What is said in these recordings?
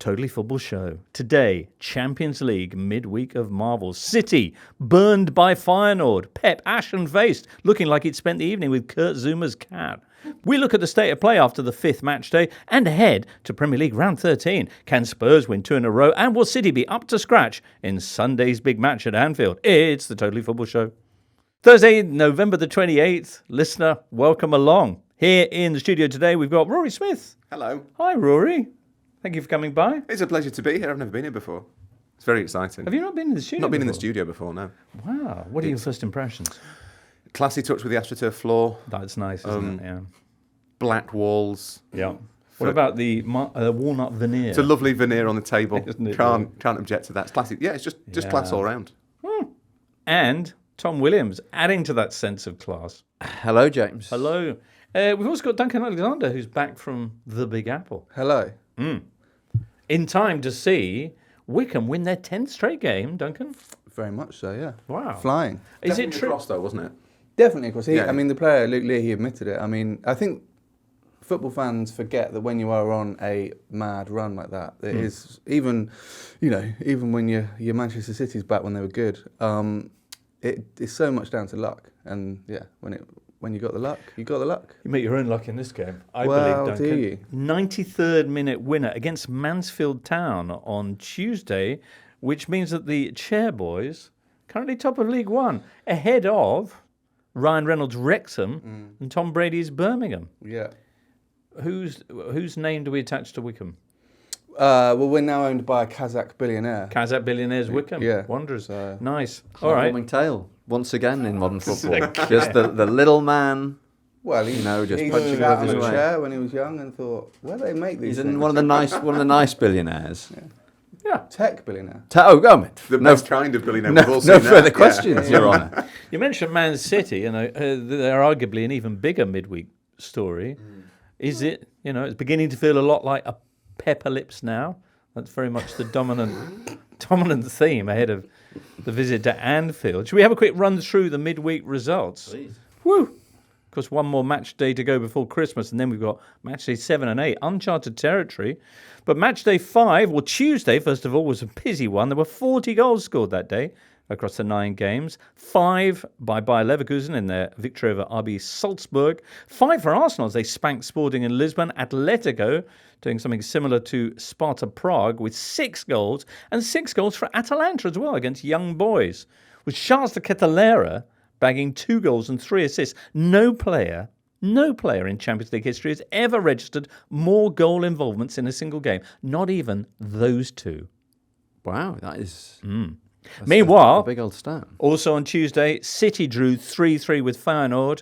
Totally Football Show. Today, Champions League midweek of marvels. City burned by Feyenoord. Pep ashen-faced, looking like he'd spent the evening with Kurt Zuma's cat. We look at the state of play after the 5th match day and ahead to Premier League round 13. Can Spurs win 2 in a row? And will City be up to scratch in Sunday's big match at Anfield? It's the Totally Football Show. Thursday, November the 28th. Listener, welcome along. Here in the studio today, we've got Rory Smith. Hello. Hi, Rory. Thank you for coming by. It's a pleasure to be here. I've never been here before. It's very exciting. Have you not been in the studio Not been before? in the studio before, no. Wow. What are your first impressions? Classy touch with the AstroTurf floor. That's nice, isn't it? Yeah. Black walls. Yeah. What about the walnut veneer? It's a lovely veneer on the table. Isn't it, Can't object to that. It's classy. Yeah, it's just class all round. And Tom Williams, adding to that sense of class. Hello, James. Hello. We've also got Duncan Alexander, who's back from the Big Apple. Hello. In time to see Wickham win their 10th straight game, Duncan. Very much so, yeah. Wow. Flying. Is it true? Cross though, wasn't it? Definitely, because Yeah. the player, Luke Lear, he admitted it. I mean, I think football fans forget that when you are on a mad run like that, it is, even when your Manchester City's back when they were good, it is so much down to luck. And yeah, when you got the luck, you got the luck. You make your own luck in this game, I Well, believe, do Duncan. you? 93rd minute winner against Mansfield Town on Tuesday, which means that the Chairboys, currently top of League One, ahead of Ryan Reynolds' Wrexham and Tom Brady's Birmingham. Yeah. Whose name do we attach to Wickham? Well, we're now owned by a Kazakh billionaire. Kazakh Billionaires Wickham. Yeah. Wanderers. So- Nice. All right. Heartwarming tale once again in modern football. Just the little man. Well, he just he punching sat above on his a way. chair when he was young and thought, where do they make these He's things? one of the nice billionaires. Yeah. Tech billionaire. The best kind of billionaire. We've all No seen further that. questions, Your Honour. You mentioned Man City, they're arguably an even bigger midweek story. Is it? It's beginning to feel a lot like a Pepperlips now. That's very much the dominant theme ahead of the visit to Anfield. Should we have a quick run through the midweek results? Please. Woo! Of course, one more match day to go before Christmas, and then we've got match day 7 and 8, uncharted territory. But match day 5, well, Tuesday, first of all, was a busy one. There were 40 goals scored that day across the 9 games. 5 by Bayer Leverkusen in their victory over RB Salzburg. 5 for Arsenal as they spanked Sporting in Lisbon. Atletico doing something similar to Sparta Prague with 6 goals. And 6 goals for Atalanta as well against Young Boys. With Charles de Ketelaere bagging 2 goals and 3 assists. No player in Champions League history has ever registered more goal involvements in a single game. Not even those 2. Wow, that is... That's Meanwhile, a big old stat. also on Tuesday, City drew 3-3 with Feyenoord,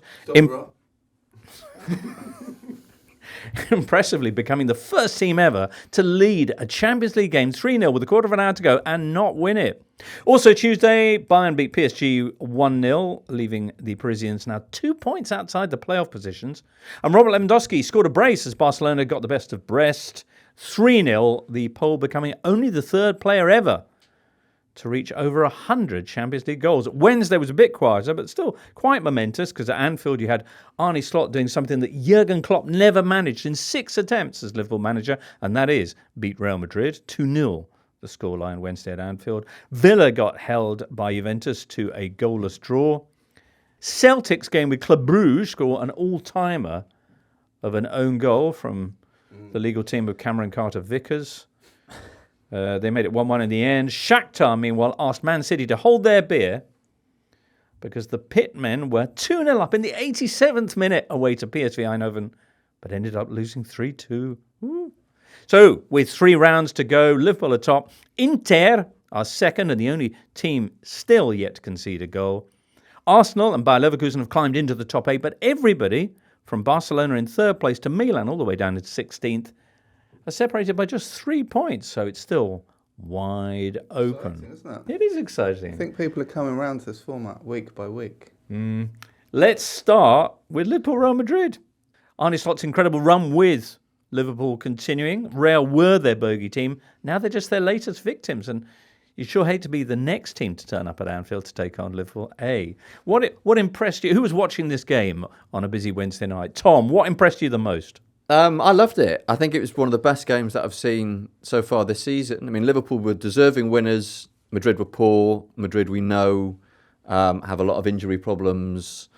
impressively becoming the first team ever to lead a Champions League game 3-0 with a quarter of an hour to go and not win it. Also Tuesday, Bayern beat PSG 1-0, leaving the Parisians now 2 points outside the playoff positions. And Robert Lewandowski scored a brace as Barcelona got the best of Brest. 3-0, the Pole becoming only the 3rd player ever to reach over 100 Champions League goals. Wednesday was a bit quieter, but still quite momentous, because at Anfield you had Arne Slot doing something that Jurgen Klopp never managed in 6 attempts as Liverpool manager, and that is beat Real Madrid 2-0, the scoreline Wednesday at Anfield. Villa got held by Juventus to a goalless draw. Celtic's game with Club Brugge scored an all-timer of an own goal from the legal team of Cameron Carter-Vickers. They made it 1-1 in the end. Shakhtar, meanwhile, asked Man City to hold their beer because the Pitmen were 2-0 up in the 87th minute away to PSV Eindhoven, but ended up losing 3-2. Woo. So, with 3 rounds to go, Liverpool atop. Inter are second and the only team still yet to concede a goal. Arsenal and Bayer Leverkusen have climbed into the top 8, but everybody from Barcelona in 3rd place to Milan all the way down to 16th are separated by just 3 points, so it's still wide open. Exciting, isn't it? It is exciting. I think people are coming around to this format week by week. Let's start with Liverpool Real Madrid. Arne Slot's incredible run with Liverpool continuing. Real were their bogey team. Now they're just their latest victims, and you sure hate to be the next team to turn up at Anfield to take on Liverpool. What impressed you? Who was watching this game on a busy Wednesday night? Tom, what impressed you the most? I loved it. I think it was one of the best games that I've seen so far this season. I mean, Liverpool were deserving winners. Madrid were poor. Madrid, we know, have a lot of injury problems.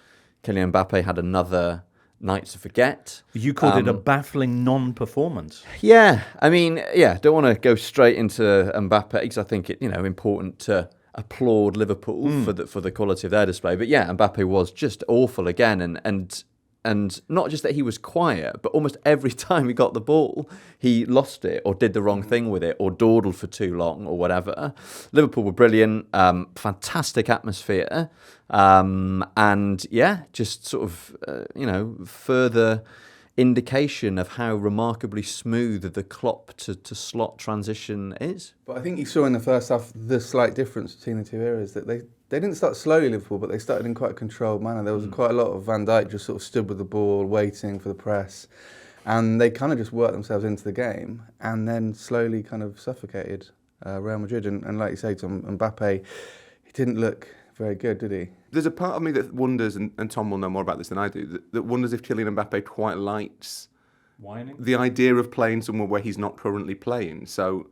Kylian Mbappe had another night to forget. You called it a baffling non-performance. Yeah, I mean, don't want to go straight into Mbappe because I think it, important to applaud Liverpool for the quality of their display. But yeah, Mbappe was just awful again, and not just that he was quiet, but almost every time he got the ball, he lost it or did the wrong thing with it or dawdled for too long or whatever. Liverpool were brilliant, fantastic atmosphere, and just sort of, further indication of how remarkably smooth the Klopp to slot transition is. But I think you saw in the first half the slight difference between the two eras, that they didn't start slowly, Liverpool, but they started in quite a controlled manner. There was quite a lot of Van Dijk just sort of stood with the ball, waiting for the press, and they kind of just worked themselves into the game and then slowly kind of suffocated Real Madrid. And like you say, Tom, Mbappe, he didn't look very good, did he? There's a part of me that wonders, and Tom will know more about this than I do, that wonders if Kylian Mbappe quite likes Whining? the idea of playing somewhere where he's not currently playing. So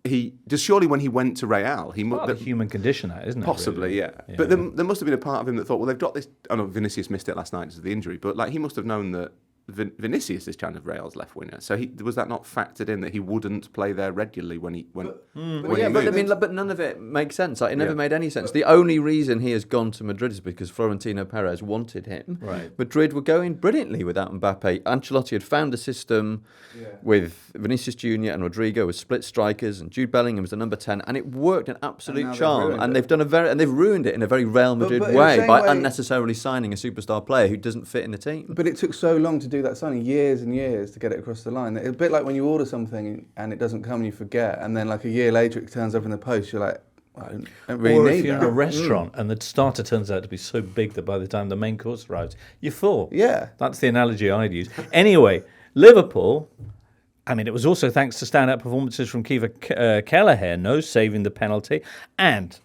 he just surely when he went to Real, he must the human condition, that isn't it? possibly, really? yeah. But there must have been a part of him that thought, well, they've got this. I know Vinicius missed it last night because of the injury, but like he must have known that Vinicius is kind of Real's left winger. So was that not factored in that he wouldn't play there regularly when he moved? But none of it makes sense. Like, it never made any sense. The only reason he has gone to Madrid is because Florentino Perez wanted him. Right. Madrid were going brilliantly without Mbappe. Ancelotti had found a system with Vinicius Junior and Rodrigo as split strikers, and Jude Bellingham was the number 10, and it worked an absolute charm. And they've ruined it in a very Real Madrid way by unnecessarily signing a superstar player who doesn't fit in the team. But it took so long to do that signing, years and years to get it across the line. It's a bit like when you order something and it doesn't come and you forget, and then like a year later it turns up in the post, you're like, I don't really or need if you're that. in a restaurant and the starter turns out to be so big that by the time the main course arrives, you're full. Yeah. That's the analogy I'd use. Anyway, Liverpool, I mean, it was also thanks to standout performances from Kiva Kelleher, saving the penalty, and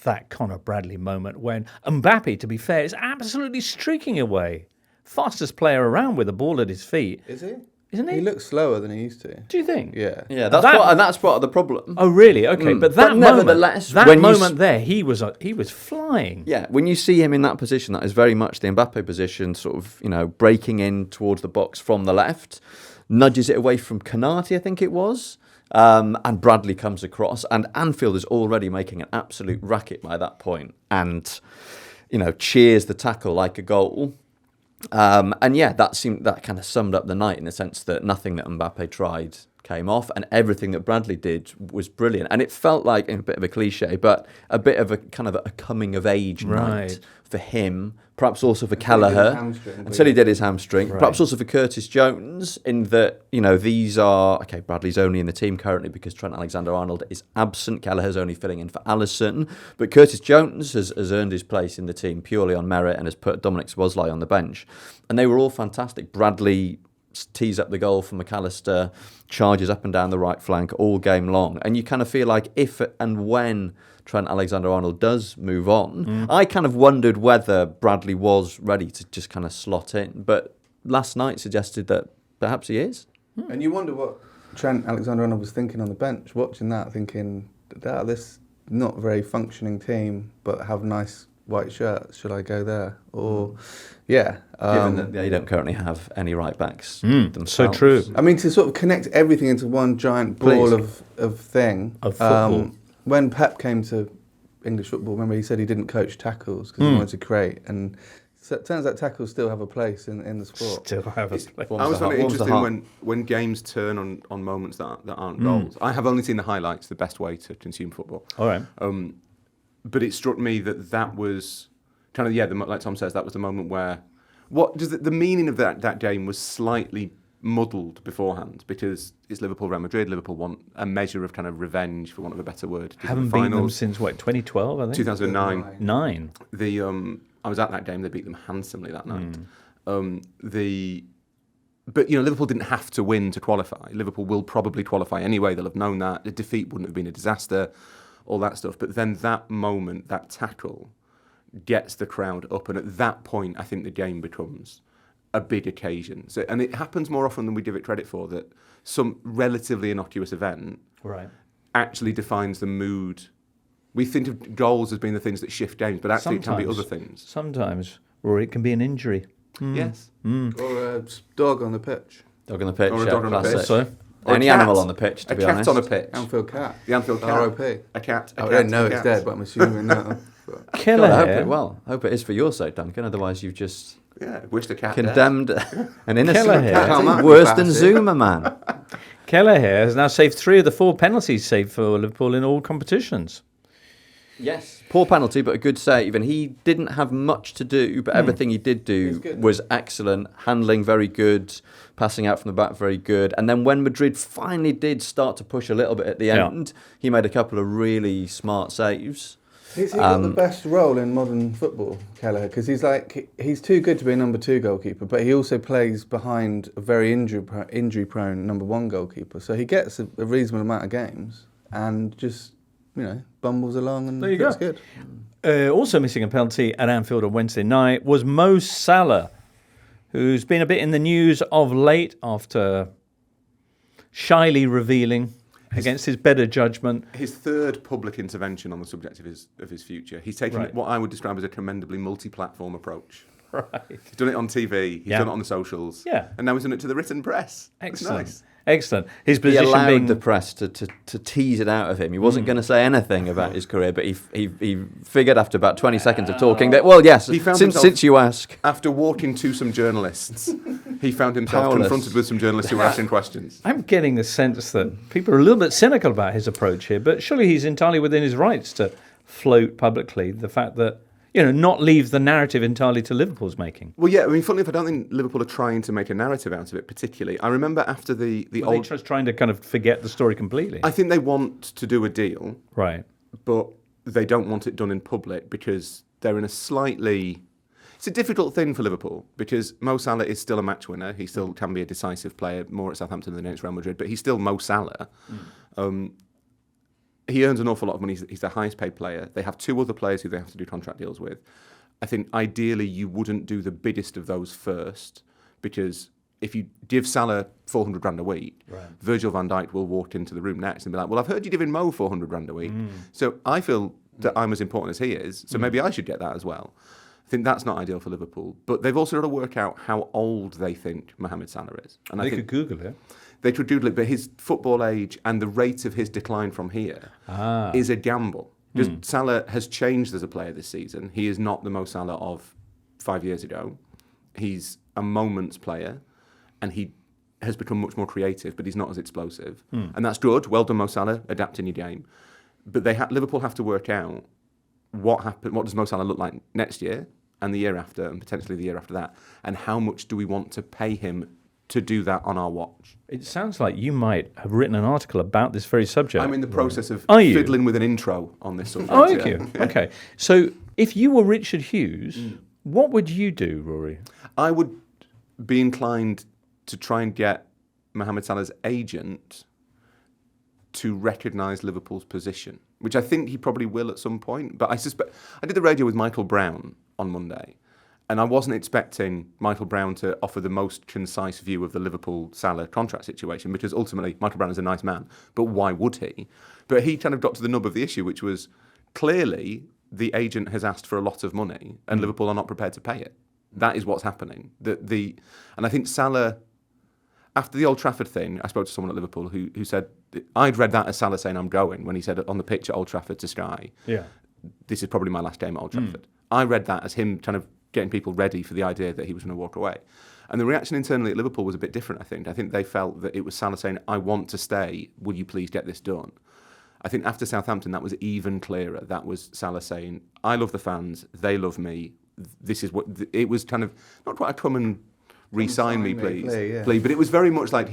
that Conor Bradley moment when Mbappe, to be fair, is absolutely streaking away. Fastest player around with the ball at his feet. Is he? Isn't he? He looks slower than he used to. Do you think? Yeah. Yeah, that's part of the problem. Oh, really? Okay, but that nevertheless, moment there, he was flying. Yeah, when you see him in that position, that is very much the Mbappe position, sort of, breaking in towards the box from the left, nudges it away from Konate, I think it was, and Bradley comes across, and Anfield is already making an absolute racket by that point, and, cheers the tackle like a goal. That kind of summed up the night in the sense that nothing that Mbappe tried came off, and everything that Bradley did was brilliant. And it felt like, a bit of a cliche, but a bit of a kind of a coming of age night for him, perhaps also for Kelleher, until he did his hamstring. Right. Perhaps also for Curtis Jones, in that, these are... Okay, Bradley's only in the team currently because Trent Alexander-Arnold is absent. Kelleher's only filling in for Alisson. But Curtis Jones has earned his place in the team purely on merit and has put Dominic Szoboszlai on the bench. And they were all fantastic. Bradley tees up the goal for McAllister, charges up and down the right flank all game long. And you kind of feel like if and when Trent Alexander-Arnold does move on, I kind of wondered whether Bradley was ready to just kind of slot in. But last night suggested that perhaps he is. And you wonder what Trent Alexander-Arnold was thinking on the bench, watching that, thinking, this not very functioning team, but have nice white shirts. Should I go there? Or, given that they don't currently have any right backs themselves. So true. I mean, to sort of connect everything into one giant ball of thing. Of football. When Pep came to English football, remember he said he didn't coach tackles because he wanted to create. And so it turns out tackles still have a place in the sport. Still have a place. I always find it interesting when games turn on moments that aren't goals. I have only seen the highlights, the best way to consume football. All right. But it struck me that was kind of, like Tom says, that was the moment where the meaning of that game was slightly muddled beforehand because it's Liverpool, Real Madrid. Liverpool want a measure of kind of revenge, for want of a better word. Haven't beaten them since, 2012, I think? 2009. 9. I was at that game. They beat them handsomely that night. But, Liverpool didn't have to win to qualify. Liverpool will probably qualify anyway. They'll have known that. The defeat wouldn't have been a disaster, all that stuff. But then that moment, that tackle, gets the crowd up. And at that point, I think the game becomes a big occasion. So, and it happens more often than we give it credit for, that some relatively innocuous event actually defines the mood. We think of goals as being the things that shift games, but actually it can be other things. Sometimes, Rory, it can be an injury. Yes. Or a dog on the pitch. Dog on the pitch, Or a dog on the pitch. Also, Or any a cat. animal on the pitch, to be honest. A cat on a pitch. Anfield cat. The Anfield cat. R.O.P. A cat. I don't know it's dead, but I'm assuming now. But Killer I hair. hope it is for your sake, Duncan. Otherwise, you've just Yeah, wish the cat condemned an innocent Killer hair. cat. Can't that be Worse than classy? Zuma, man. Kelleher has now saved 3 of the 4 penalties saved for Liverpool in all competitions. Yes. Poor penalty, but a good save. And he didn't have much to do, but everything he did do was excellent. Handling very good, passing out from the back very good. And then when Madrid finally did start to push a little bit at the end, he made a couple of really smart saves. He's got the best role in modern football, Kelleher, because he's too good to be a number 2 goalkeeper, but he also plays behind a very injury-prone number 1 goalkeeper. So he gets a reasonable amount of games and just, bumbles along and looks good. Also missing a penalty at Anfield on Wednesday night was Mo Salah, who's been a bit in the news of late after shyly revealing against his better judgment. His third public intervention on the subject of his future. He's taken what I would describe as a commendably multi-platform approach. Right. He's done it on TV, he's done it on the socials, and now he's done it to the written press. Excellent. It's nice. Excellent. His He position allowed being the press to tease it out of him. He wasn't going to say anything about his career, but he figured after about 20 seconds of talking that, well, yes, He found since you ask. After walking to some journalists, he found himself Powerless. confronted with some journalists who were asking questions. I'm getting the sense that people are a little bit cynical about his approach here, but surely he's entirely within his rights to float publicly the fact that, not leave the narrative entirely to Liverpool's making. Well, yeah, funnily enough, I don't think Liverpool are trying to make a narrative out of it particularly. I remember after the They're old... just trying to kind of forget the story completely. I think they want to do a deal, Right. but they don't want it done in public because they're in a slightly... It's a difficult thing for Liverpool because Mo Salah is still a match winner. He still can be a decisive player, more at Southampton than against Real Madrid, but he's still Mo Salah. He earns an awful lot of money. He's the highest paid player. They have 2 other players who they have to do contract deals with. I think ideally you wouldn't do the biggest of those first because if you give Salah 400 grand a week, Virgil van Dijk will walk into the room next and be like, well, I've heard you're giving Mo 400 grand a week. So I feel that I'm as important as he is, so maybe I should get that as well. I think that's not ideal for Liverpool. But they've also got to work out how old they think Mohamed Salah is. And They I think could Google it. they could doodle it, but his football age and the rate of his decline from here is a gamble. Because Salah has changed as a player this season. He is not the Mo Salah of 5 years ago. He's a moments player, and he has become much more creative, but he's not as explosive. And that's good. Well done, Mo Salah, adapting your game. But Liverpool have to work out what does Mo Salah look like next year, and the year after, and potentially the year after that, and how much do we want to pay him to do that on our watch. It sounds like you might have written an article about this very subject. I'm in the process of Are you? fiddling with an intro on this subject. Oh, thank you. Okay. So if you were Richard Hughes, what would you do, Rory? I would be inclined to try and get Mohamed Salah's agent to recognise Liverpool's position, which I think he probably will at some point. But I suspect... I did the radio with Michael Brown on Monday, and I wasn't expecting Michael Brown to offer the most concise view of the Liverpool-Salah contract situation, because ultimately Michael Brown is a nice man, but why would he? But he kind of got to the nub of the issue, which was clearly the agent has asked for a lot of money and Liverpool are not prepared to pay it. That is what's happening. And I think Salah, after the Old Trafford thing, I spoke to someone at Liverpool who said, I'd read that as Salah saying I'm going, when he said on the pitch at Old Trafford to Sky, this is probably my last game at Old Trafford. I read that as him kind of getting people ready for the idea that he was going to walk away. And the reaction internally at Liverpool was a bit different, I think. I think they felt that it was Salah saying, I want to stay, will you please get this done? I think after Southampton, that was even clearer. That was Salah saying, I love the fans, they love me, this is what... It was kind of, not quite a come and re-sign me, please. Plea, but it was very much like,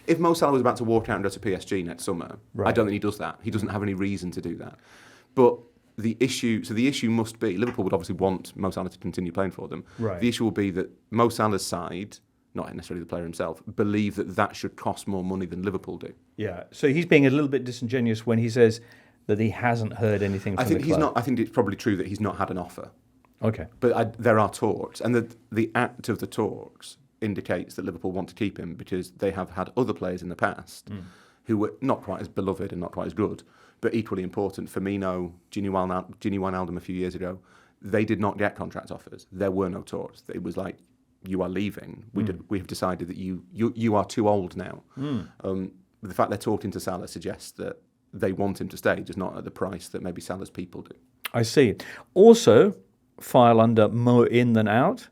if Mo Salah was about to walk out and go to PSG next summer, I don't think he does that. He doesn't have any reason to do that. But... The issue must be, Liverpool would obviously want Mo Salah to continue playing for them. Right. The issue will be that Mo Salah's side, not necessarily the player himself, believe that should cost more money than Liverpool do. Yeah. So he's being a little bit disingenuous when he says that he hasn't heard anything from the club. I think it's probably true that he's not had an offer. Okay. But there are talks, and the act of the talks indicates that Liverpool want to keep him because they have had other players in the past who were not quite as beloved and not quite as good, but equally important. Firmino, Gini Wijnaldum a few years ago, they did not get contract offers. There were no talks. It was like, you are leaving. We have decided that you are too old now. The fact they're talking to Salah suggests that they want him to stay, just not at the price that maybe Salah's people do. I see. Also, file under more in than out.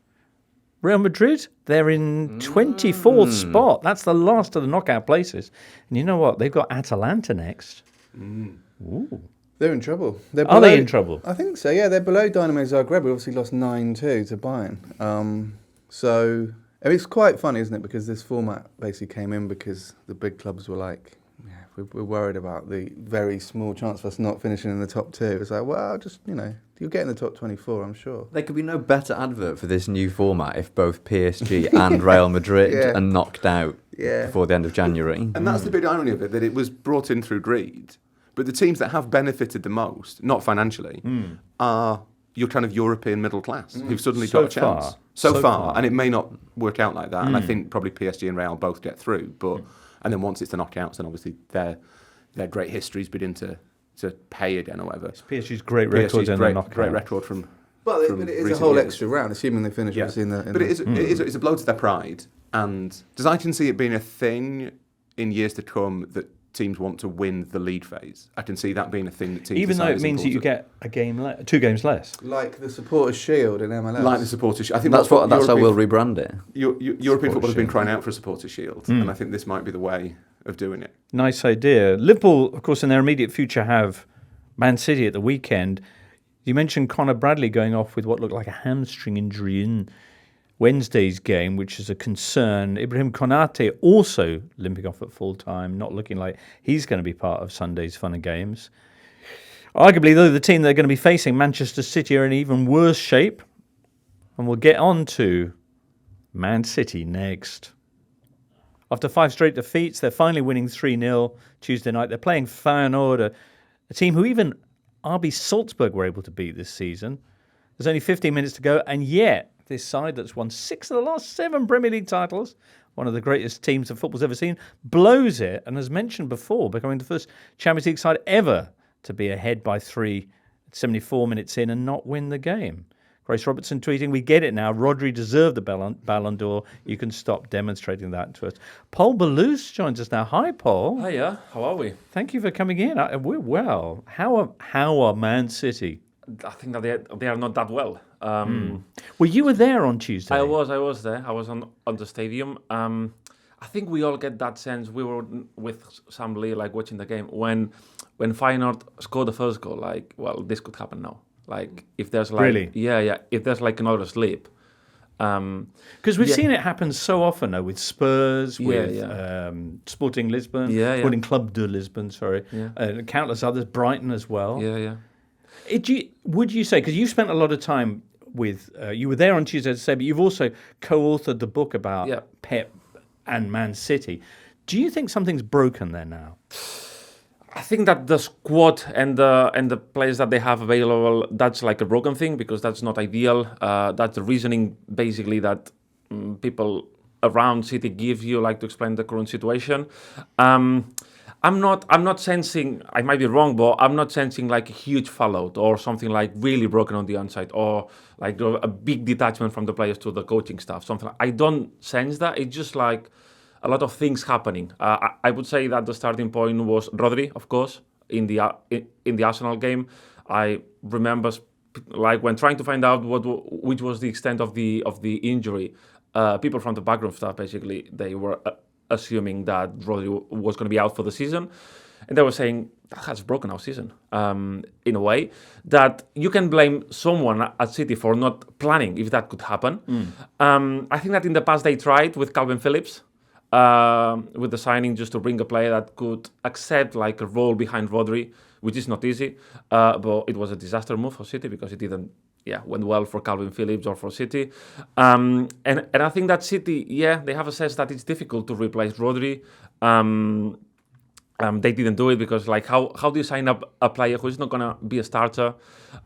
Real Madrid, they're in 24th spot. That's the last of the knockout places. And you know what? They've got Atalanta next. Ooh. They're in trouble. Are they in trouble? I think so, yeah. They're below Dynamo Zagreb. We obviously lost 9-2 to Bayern. So it's quite funny, isn't it? Because this format basically came in because the big clubs were like, we're worried about the very small chance of us not finishing in the top 2. It's like, well, just, you'll get in the top 24, I'm sure. There could be no better advert for this new format if both PSG and Real Madrid are knocked out before the end of January. And that's the big irony of it, that it was brought in through greed. But the teams that have benefited the most, not financially, are your kind of European middle class who've suddenly got a chance. So far. And it may not work out like that. And I think probably PSG and Real both get through. But and then once it's the knockouts, then obviously their great histories begin to pay again or whatever. It's PSG's great record in the knockout. Great record from. But it is a whole extra round, assuming they finish in the. But it's a blow to their pride, and I can see it being a thing in years to come that teams want to win the league phase. I can see that being a thing that teams. Even though it means that you get a game, 2 games less. Like the Supporters' Shield in MLS. Like the Supporters' Shield. I think that's how we'll rebrand it. European football has been crying out for a Supporters' Shield, and I think this might be the way of doing it. Nice idea. Liverpool, of course, in their immediate future have Man City at the weekend. You mentioned Conor Bradley going off with what looked like a hamstring injury in Wednesday's game, which is a concern. Ibrahim Konate also limping off at full time, not looking like he's going to be part of Sunday's fun and games. Arguably, though, the team they're going to be facing, Manchester City, are in even worse shape. And we'll get on to Man City next. After 5 straight defeats, they're finally winning 3-0 Tuesday night. They're playing Feyenoord, a team who even RB Salzburg were able to beat this season. There's only 15 minutes to go, and yet this side that's won 6 of the last 7 Premier League titles, one of the greatest teams that football's ever seen, blows it, and as mentioned before, becoming the first Champions League side ever to be ahead by 3 at 74 minutes in and not win the game. Grace Robertson tweeting, "We get it now. Rodri deserved the Ballon d'Or. You can stop demonstrating that to us." Pol Ballus joins us now. Hi, Pol. Hiya. How are we? Thank you for coming in. We're well. How are Man City? I think that they are not that well. Well, you were there on Tuesday. I was there. I was on the stadium. I think we all get that sense. We were with Sam Lee, like watching the game when Feyenoord scored the first goal. Like, well, this could happen now. Like, if there's like really, if there's like another slip. Because we've seen it happen so often now with Spurs, with Sporting Lisbon, Sporting Club de Lisbon, countless others, Brighton as well. Would you say, because you spent a lot of time with, you were there on Tuesday to say, but you've also co-authored the book about Pep and Man City. Do you think something's broken there now? I think that the squad and the players that they have available, that's like a broken thing because that's not ideal. That's the reasoning basically that people around City give you, like, to explain the current situation. I'm not sensing, I might be wrong, but I'm not sensing like a huge fallout or something like really broken on the inside or like a big detachment from the players to the coaching staff. Something I don't sense that. It's just like a lot of things happening. I would say that the starting point was Rodri, of course, in the Arsenal game. I remember, like, when trying to find out which was the extent of the injury, people from the backroom staff basically they were assuming that Rodri was going to be out for the season, and they were saying that has broken our season. In a way that you can blame someone at City for not planning if that could happen. I think that in the past they tried with Calvin Phillips. With the signing just to bring a player that could accept like a role behind Rodri, which is not easy, but it was a disaster move for City because it didn't went well for Calvin Phillips or for City. And I think that City, they have assessed that it's difficult to replace Rodri. They didn't do it because, like, how do you sign up a player who is not going to be a starter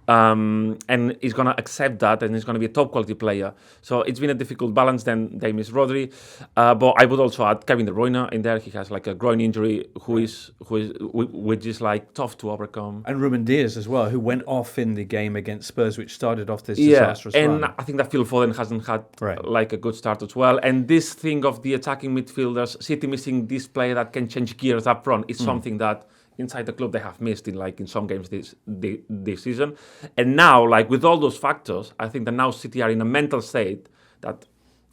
and is going to accept that and is going to be a top quality player? So it's been a difficult balance. Then they miss Rodri, but I would also add Kevin De Bruyne in there. He has like a groin injury, which is like tough to overcome. And Ruben Diaz as well, who went off in the game against Spurs, which started off this disastrous and run. I think that Phil Foden hasn't had like a good start as well. And this thing of the attacking midfielders, City missing this player that can change gears up front, is something that inside the club they have missed in some games this season. And now, like with all those factors, I think that now City are in a mental state that,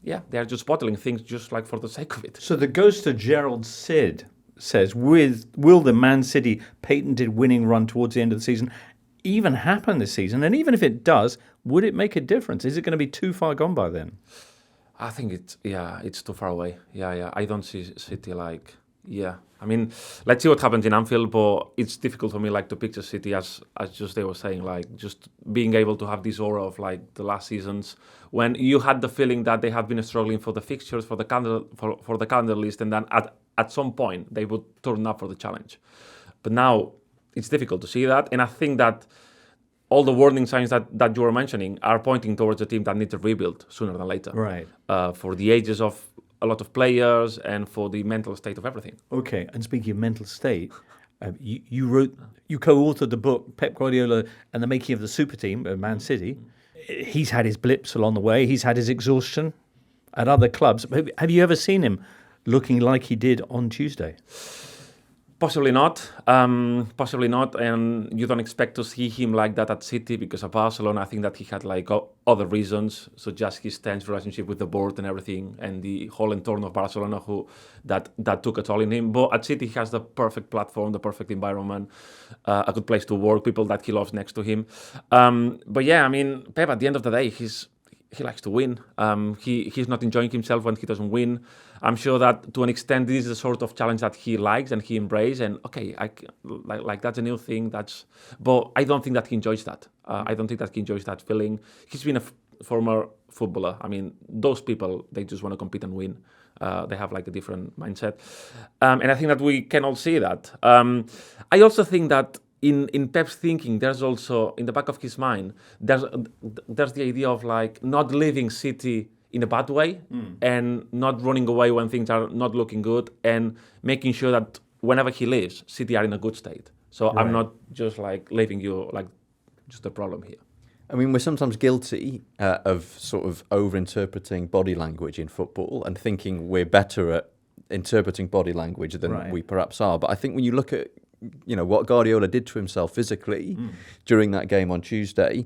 they are just bottling things just like for the sake of it. So the ghost of Gerald Sid says, will the Man City patented winning run towards the end of the season even happen this season? And even if it does, would it make a difference? Is it going to be too far gone by then? I think it's too far away. I don't see City like... I mean, let's see what happens in Anfield, but it's difficult for me like to picture City as just they were saying, like just being able to have this aura of like the last seasons when you had the feeling that they have been struggling for the fixtures, for the calendar list, and then at some point they would turn up for the challenge. But now it's difficult to see that, and I think that all the warning signs that you were mentioning are pointing towards a team that needs to rebuild sooner than later. Right. For the ages of a lot of players and for the mental state of everything. Okay, and speaking of mental state, you co-authored the book Pep Guardiola and the Making of the Super Team of Man City. He's had his blips along the way. He's had his exhaustion at other clubs. Have you ever seen him looking like he did on Tuesday? Possibly not. And you don't expect to see him like that at City because of Barcelona. I think that he had like other reasons, such as his tense relationship with the board and everything, and the whole entorn of Barcelona that took a toll in him. But at City, he has the perfect platform, the perfect environment, a good place to work, people that he loves next to him. But I mean, Pep, at the end of the day, he likes to win. He's not enjoying himself when he doesn't win. I'm sure that to an extent this is the sort of challenge that he likes and he embraces. And like that's a new thing. But I don't think that he enjoys that. I don't think that he enjoys that feeling. He's been a former footballer. I mean, those people, they just want to compete and win. They have like a different mindset, and I think that we can all see that. I also think that in Pep's thinking, there's also in the back of his mind, there's the idea of like not leaving City in a bad way and not running away when things are not looking good, and making sure that whenever he leaves, City are in a good state. So I'm not just like leaving you like just a problem here. I mean, we're sometimes guilty of sort of over-interpreting body language in football and thinking we're better at interpreting body language than we perhaps are. But I think when you look at what Guardiola did to himself physically during that game on Tuesday,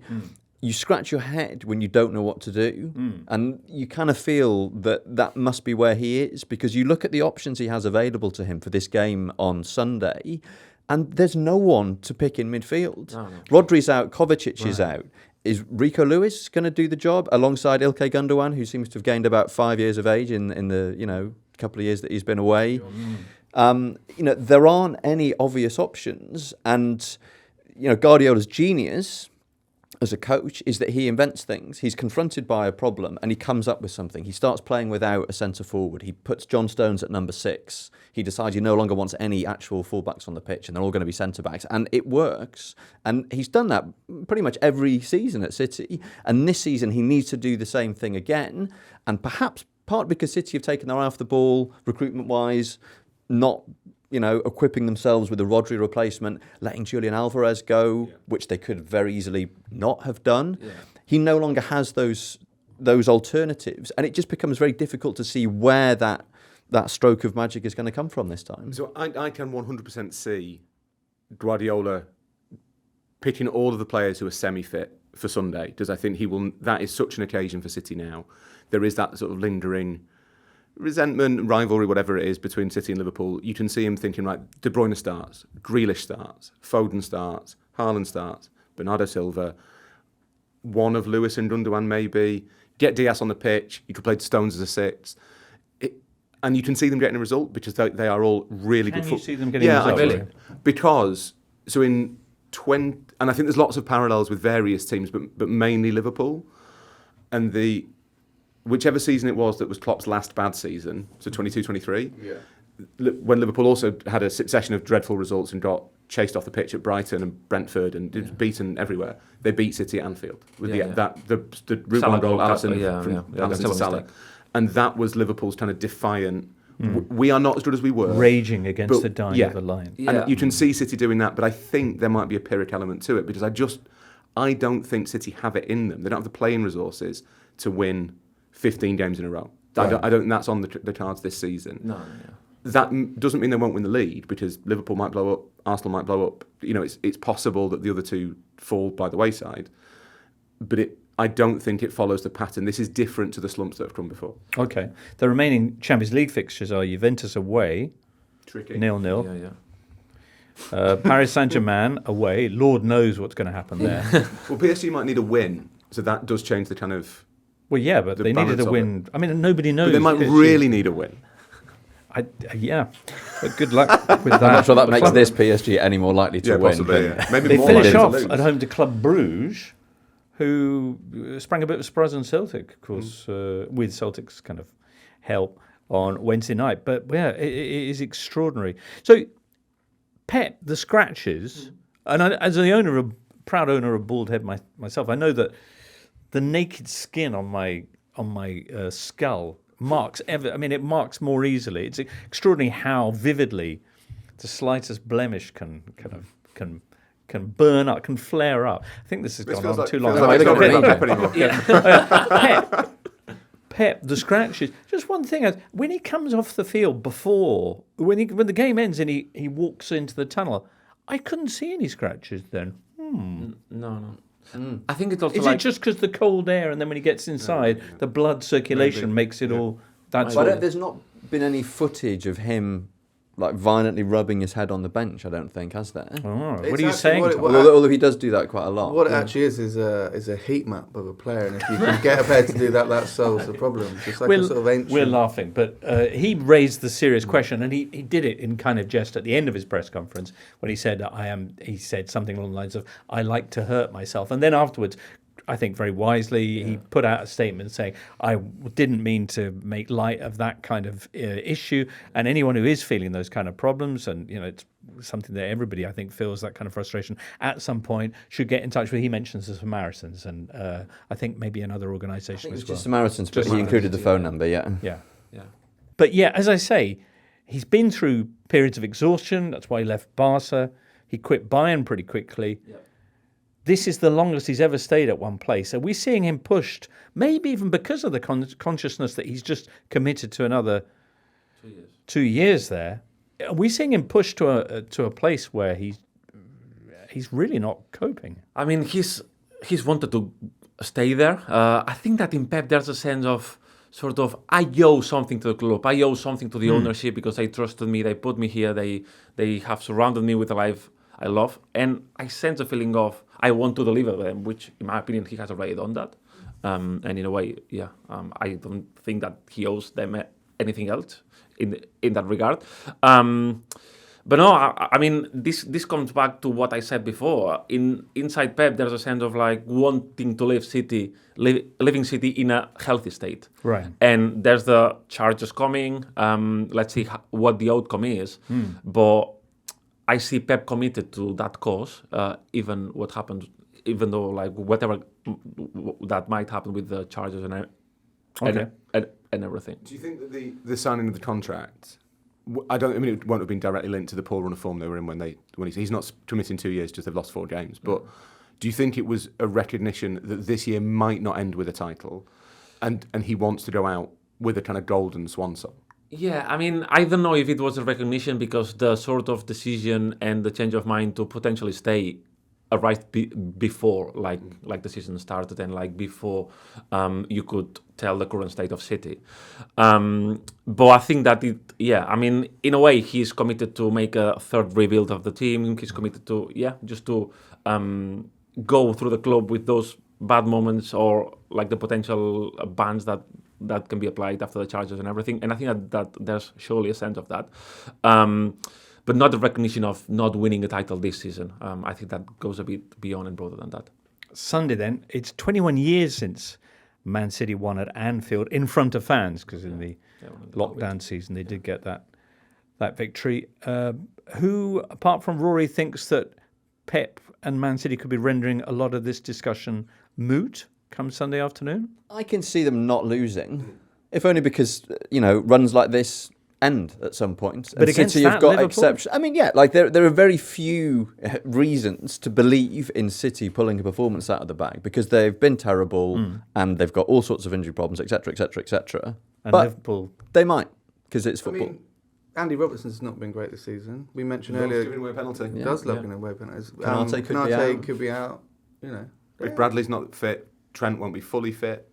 you scratch your head when you don't know what to do. And you kind of feel that must be where he is, because you look at the options he has available to him for this game on Sunday, and there's no one to pick in midfield. No. Rodri's out, Kovacic is out. Is Rico Lewis going to do the job alongside Ilkay Gundogan, who seems to have gained about 5 years of age in the couple of years that he's been away? There aren't any obvious options, and Guardiola's genius as a coach is that he invents things. He's confronted by a problem and he comes up with something. He starts playing without a centre forward. He puts John Stones at number 6. He decides he no longer wants any actual fullbacks on the pitch and they're all going to be centre backs, and it works. And he's done that pretty much every season at City, and this season he needs to do the same thing again. And perhaps part because City have taken their eye off the ball recruitment wise, not equipping themselves with a Rodri replacement, letting Julian Alvarez go, which they could very easily not have done. Yeah. He no longer has those alternatives, and it just becomes very difficult to see where that stroke of magic is going to come from this time. So I can 100% see Guardiola picking all of the players who are semi-fit for Sunday, because I think that is such an occasion for City now. There is that sort of lingering resentment, rivalry, whatever it is, between City and Liverpool. You can see him thinking, right, De Bruyne starts, Grealish starts, Foden starts, Haaland starts, Bernardo Silva, one of Lewis and Gundogan maybe, get Diaz on the pitch, you could play Stones as a 6. And you can see them getting a result because they are all really good. Can you see them getting a result? Really. Because, so in 20, and I think there's lots of parallels with various teams, but mainly Liverpool, and whichever season it was that was Klopp's last bad season, so 22-23, when Liverpool also had a succession of dreadful results and got chased off the pitch at Brighton and Brentford and beaten everywhere, they beat City at Anfield with the route one goal, Alisson from Alisson to Salah, and that was Liverpool's kind of defiant. We are not as good as we were, raging against the dying of the lion. And you can see City doing that, but I think there might be a Pyrrhic element to it because I don't think City have it in them. They don't have the playing resources to win 15 games in a row. Right. I don't think that's on the cards this season. No. That doesn't mean they won't win the league because Liverpool might blow up, Arsenal might blow up. It's possible that the other two fall by the wayside, but I don't think it follows the pattern. This is different to the slumps that have come before. Okay. The remaining Champions League fixtures are Juventus away, tricky, 0-0. Paris Saint-Germain away. Lord knows what's going to happen there. Well, PSG might need a win, so that does change the kind of. Well, yeah, but they needed a win. I mean, nobody knows. But they might really need a win. But good luck with that. I'm not sure that makes this PSG any more likely to win. Possibly, Maybe they more finish off to at home to Club Bruges, who sprang a bit of a surprise on Celtic, of course, with Celtic's kind of help on Wednesday night. But it is extraordinary. So, Pep, the scratches, and as the proud owner of bald head myself, I know that the naked skin on my skull marks it marks more easily. It's extraordinary how vividly the slightest blemish can burn up, can flare up. I think this has gone on too long. Pep, the scratches. Just one thing: when he comes off the field when the game ends and he walks into the tunnel, I couldn't see any scratches then. No. I think it's also Is it just because the cold air, and then when he gets inside, the blood circulation makes it all. There's not been any footage of him like violently rubbing his head on the bench. I don't think, has there? Oh, what are you saying? Although he does do that quite a lot. What it actually is a heat map of a player, and if you can get a player to do that, that solves the problem. It's like a sort of ancient. We're laughing, but he raised the serious question, and he did it in kind of jest at the end of his press conference when he said, He said something along the lines of, "I like to hurt myself," and then afterwards, I think very wisely, he put out a statement saying, I didn't mean to make light of that kind of issue. And anyone who is feeling those kind of problems, and it's something that everybody, I think, feels that kind of frustration at some point, should get in touch with. He mentions the Samaritans, and I think maybe another organisation as well. Just Samaritans, but he included the phone number, Yeah. But as I say, he's been through periods of exhaustion. That's why he left Barca. He quit Bayern pretty quickly. Yeah. This is the longest he's ever stayed at one place. Are we seeing him pushed, maybe even because of the consciousness that he's just committed to another 2 years there? Are we seeing him pushed to a place where he's really not coping? I mean, he's wanted to stay there. I think that in Pep there's a sense of sort of, I owe something to the club. I owe something to the ownership because they trusted me. They put me here. They have surrounded me with a life I love. And I sense a feeling of, I want to deliver them, which, in my opinion, he has already done that. And in a way, I don't think that he owes them anything else in that regard. But no, I mean, this comes back to what I said before. Inside Pep, there's a sense of like wanting to living City in a healthy state. Right. And there's the charges coming. Let's see what the outcome is. But I see Pep committed to that cause, even though like whatever that might happen with the charges and everything. Do you think that the signing of the contract? It won't have been directly linked to the poor run of form they were in when he's not committing 2 years because they've lost 4 games. But do you think it was a recognition that this year might not end with a title, and he wants to go out with a kind of golden swan song? Yeah, I mean, I don't know if it was a recognition because the sort of decision and the change of mind to potentially stay arrived before, like the season started and like before you could tell the current state of City. But I think that in a way, he's committed to make a third rebuild of the team. He's committed to, just to go through the club with those bad moments or like the potential bans that can be applied after the charges and everything. And I think that there's surely a sense of that. But not the recognition of not winning a title this season. I think that goes a bit beyond and broader than that. Sunday then, it's 21 years since Man City won at Anfield in front of fans, because in the lockdown season they did get that that victory. Who, apart from Rory, thinks that Pep and Man City could be rendering a lot of this discussion moot come Sunday afternoon? I can see them not losing, if only because, runs like this end at some point. But and against City that, have got Liverpool? exceptions. I mean, there are very few reasons to believe in City pulling a performance out of the bag because they've been terrible and they've got all sorts of injury problems, etc., etc., etc. And But Liverpool, they might because it's I football. mean, Andy Robertson's not been great this season. We mentioned Loves earlier, giving away a penalty. he does love giving away penalties. Konate could be out. Could be out. If Bradley's not fit, Trent won't be fully fit.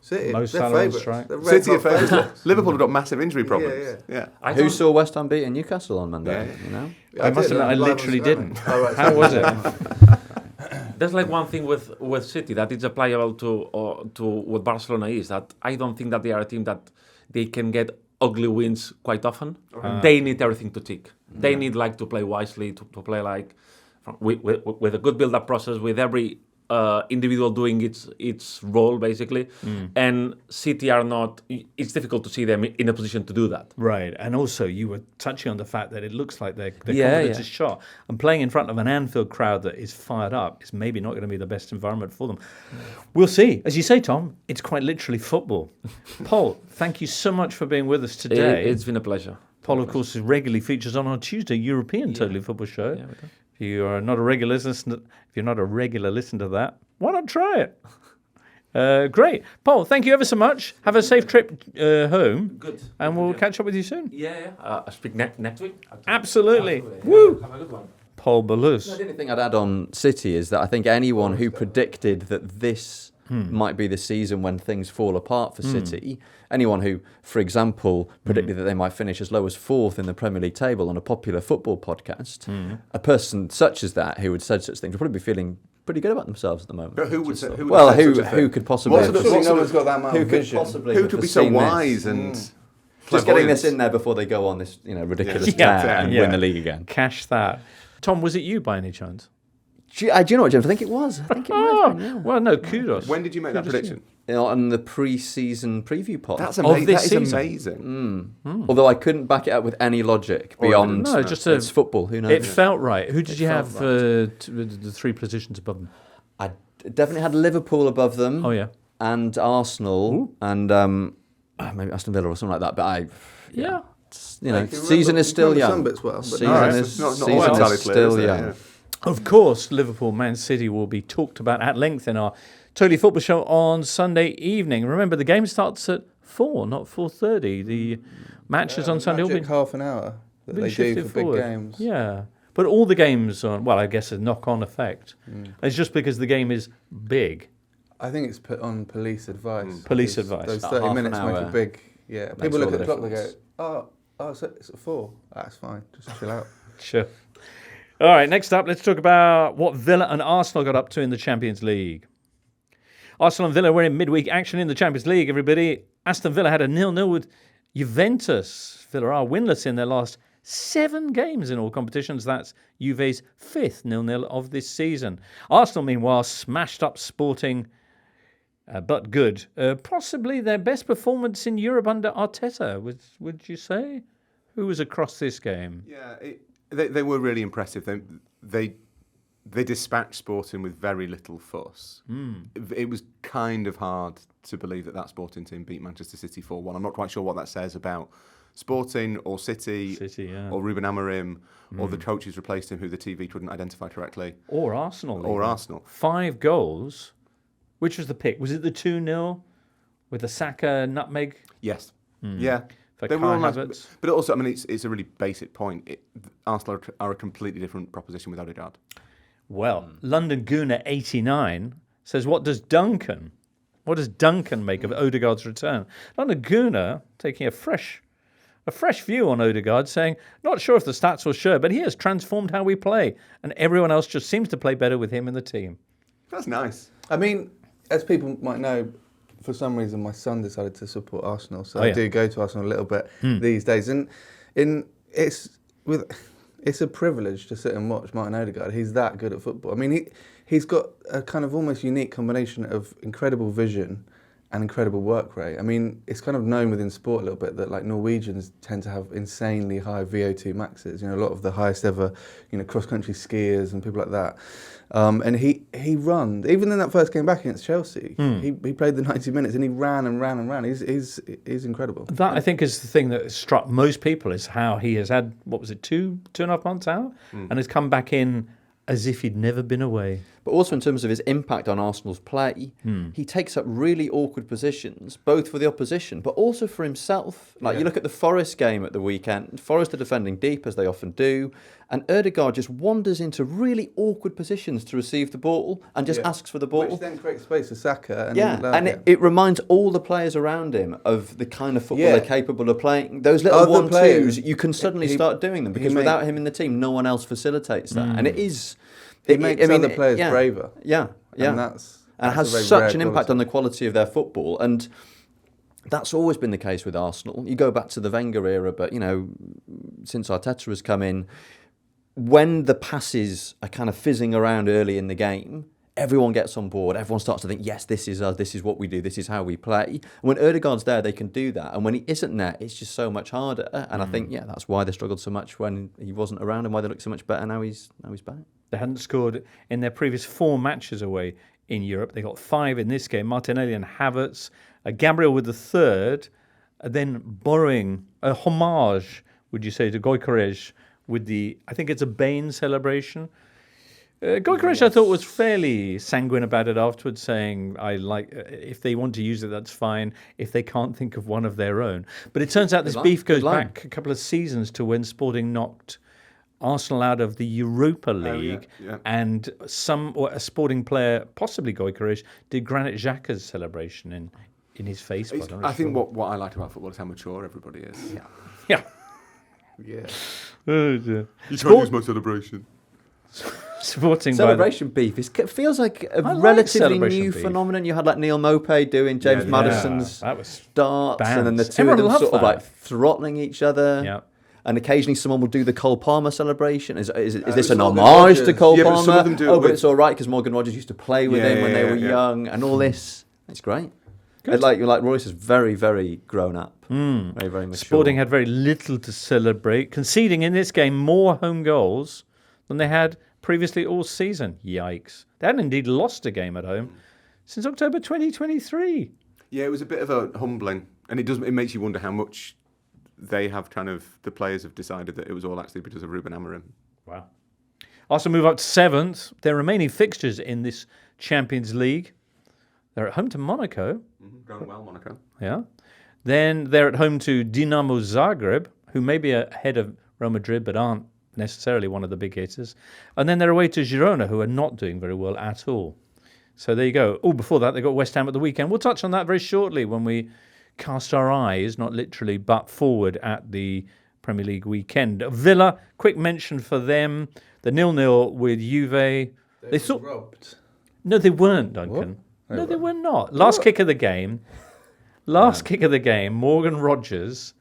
City, Mo they're Salah on favourites. strike. They're red City are hot favourites. Liverpool have got massive injury problems. Yeah. I Who don't- saw West Ham beating Newcastle on Monday? Yeah. I must did, admit, I live on literally Sky. didn't. Oh, right, How was it? There's like one thing with City that it's applicable to what Barcelona is, that I don't think that they are a team that they can get ugly wins quite often. They need everything to tick. They need to play wisely, to play with a good build-up process, with every individual doing its role basically. And City are not. It's difficult to see them in a position to do that. Right, and also you were touching on the fact that it looks like their Yeah, confidence yeah. is shot, and playing in front of an Anfield crowd that is fired up is maybe not going to be the best environment for them. We'll see. As you say, Tom, it's quite literally football. Pol, thank you so much for being with us today. It's been a pleasure. Pol, of course, regularly features on our Tuesday European Totally Football show. Yeah, we do. If you are not a regular listener, to that, why not try it? Great, Pol. Thank you ever so much. Have a safe trip home. Good. And we'll catch up with you soon. Yeah. I speak next week. Absolutely. Woo. Have a good one. Pol Ballus. The only thing I'd add on City is that I think anyone who predicted that this might be the season when things fall apart for City, anyone who, for example, predicted that they might finish as low as 4th in the Premier League table on a popular football podcast, a person such as that who had said such things would probably be feeling pretty good about themselves at the moment. But who would say? Who could possibly? What sort of- Surely no one's got that amount who of could vision. possibly? Who have could be so foreseen this? wise and Just getting this clairvoyant? in there before they go on this, ridiculous Yeah. tear and Yeah. win the league again. Cash that. Tom, was it you by any chance? Do you know what, James? I think it was. I think it might have been, yeah. Well, no, kudos. When did you make that prediction? On the pre-season preview pod. That's Of amazing. this That is season. amazing. Although I couldn't back it up with any logic beyond No, just it's football. Who knows? It felt right. Who did you have felt the three positions above them? I definitely had Liverpool above them. Oh, yeah. And Arsenal and maybe Aston Villa or something like that. But Yeah. season is still young. Some bits well, but Season Alright, is, so it's not season entirely is clear, still is it? young. Yeah. Of course, Liverpool, Man City will be talked about at length in our Totally Football show on Sunday evening. Remember, the game starts at 4, not 4:30. The matches on Sunday will be magic half an hour that been they do shifted for forward. big games. Yeah. But all the games on, well, I guess a knock-on effect. It's just because the game is big. I think it's put on police advice. Police Those- advice. Those About 30 half an minutes make hour a big. Yeah, makes people look all at the the clock. They go, difference. oh, it's at 4. That's fine. Just chill out. Sure. All right, next up, let's talk about what Villa and Arsenal got up to in the Champions League. Arsenal and Villa were in midweek action in the Champions League, everybody. Aston Villa had a 0-0 with Juventus. Villa are winless in their last 7 games in all competitions. That's Juve's 5th 0-0 of this season. Arsenal, meanwhile, smashed up Sporting, but good. Possibly their best performance in Europe under Arteta, would you say? Who was across this game? Yeah, they were really impressive. They dispatched Sporting with very little fuss. It was kind of hard to believe that Sporting team beat Manchester City 4-1. I'm not quite sure what that says about Sporting or City yeah. or Ruben Amorim or the coach who's replaced him who the TV couldn't identify correctly. Or Arsenal. Or even. Arsenal. 5 goals. Which was the pick? Was it the 2-0 with the Saka nutmeg? Yes. Yeah. For They Kai were all nice, Havertz? but also, I mean, it's a really basic point. Arsenal are a completely different proposition with Odegaard. Well, London Gooner 89 says, what does Duncan make of Odegaard's return? London Gooner taking a fresh view on Odegaard, saying, not sure if the stats will show, but he has transformed how we play, and everyone else just seems to play better with him in the team. That's nice. I mean, as people might know, for some reason my son decided to support Arsenal, so Oh, yeah. I do go to Arsenal a little bit these days, and it's a privilege to sit and watch Martin Odegaard. He's that good at football. I mean, he's got a kind of almost unique combination of incredible vision an incredible work rate. I mean, it's kind of known within sport a little bit that like Norwegians tend to have insanely high VO2 maxes. You know, a lot of the highest ever, cross-country skiers and people like that. And he ran, even in that first game back against Chelsea, he played the 90 minutes and he ran and ran and ran. He's incredible. That, I think, is the thing that struck most people, is how he has had, 2.5 months out, and has come back in as if he'd never been away. But also in terms of his impact on Arsenal's play, he takes up really awkward positions, both for the opposition, but also for himself. You look at the Forest game at the weekend, Forest are defending deep, as they often do, and Ødegaard just wanders into really awkward positions to receive the ball and just asks for the ball. Which then creates space for Saka. And it reminds all the players around him of the kind of football they're capable of playing. Those little Other 1-2s, players, you can suddenly start doing them, because without him in the team, no one else facilitates that. And it is... It makes other players braver. Yeah. And that's and has such an impact on the quality of their football. And that's always been the case with Arsenal. You go back to the Wenger era, but, since Arteta has come in, when the passes are kind of fizzing around early in the game, everyone gets on board. Everyone starts to think, yes, this is us, this is what we do, this is how we play. And when Ødegaard's there, they can do that. And when he isn't there, it's just so much harder. And I think, that's why they struggled so much when he wasn't around and why they look so much better now he's back. They hadn't scored in their previous 4 matches away in Europe. They got 5 in this game. Martinelli and Havertz, Gabriel with the third, then borrowing a homage, would you say, to Gyökeres with I think it's a Bain celebration. Gyökeres, I thought, was fairly sanguine about it afterwards, saying, if they want to use it, that's fine, if they can't think of one of their own. But it turns out this beef goes back a couple of seasons to when Sporting knocked Arsenal out of the Europa League, and a Sporting player, possibly Gyökeres, did Granit Xhaka's celebration in his face. I think what I liked about football is how mature everybody is. Yeah. Oh dear. You can't use my celebration. Sporting celebration beef feels like a relatively new phenomenon. You had Neil Maupay doing James Maddison's darts, and then the two of them sort of like throttling each other. Yeah. And occasionally someone will do the Cole Palmer celebration. Is this an homage to Cole Palmer? Some of them do but it's all right because Morgan Rogers used to play with him when they were young, and all this. It's great. Like Roy says, very, very grown up. Very, very mature. Sporting had very little to celebrate, conceding in this game more home goals than they had previously all season. Yikes. They hadn't indeed lost a game at home since October 2023. Yeah, it was a bit of a humbling, and it makes you wonder how much they have the players have decided that it was all actually because of Ruben Amorim. Wow. Arsenal move up to 7th. Their remaining fixtures in this Champions League. They're at home to Monaco. Going well, Monaco. Yeah. Then they're at home to Dinamo Zagreb, who may be ahead of Real Madrid but aren't necessarily one of the big hitters. And then they're away to Girona, who are not doing very well at all. So there you go. Oh, before that, they got West Ham at the weekend. We'll touch on that very shortly when we cast our eyes, not literally, but forward at the Premier League weekend. Villa, quick mention for them. The 0-0 with Juve. They thought robbed. No, they weren't, Duncan. No, they were not. Last kick of the game. Morgan Rogers,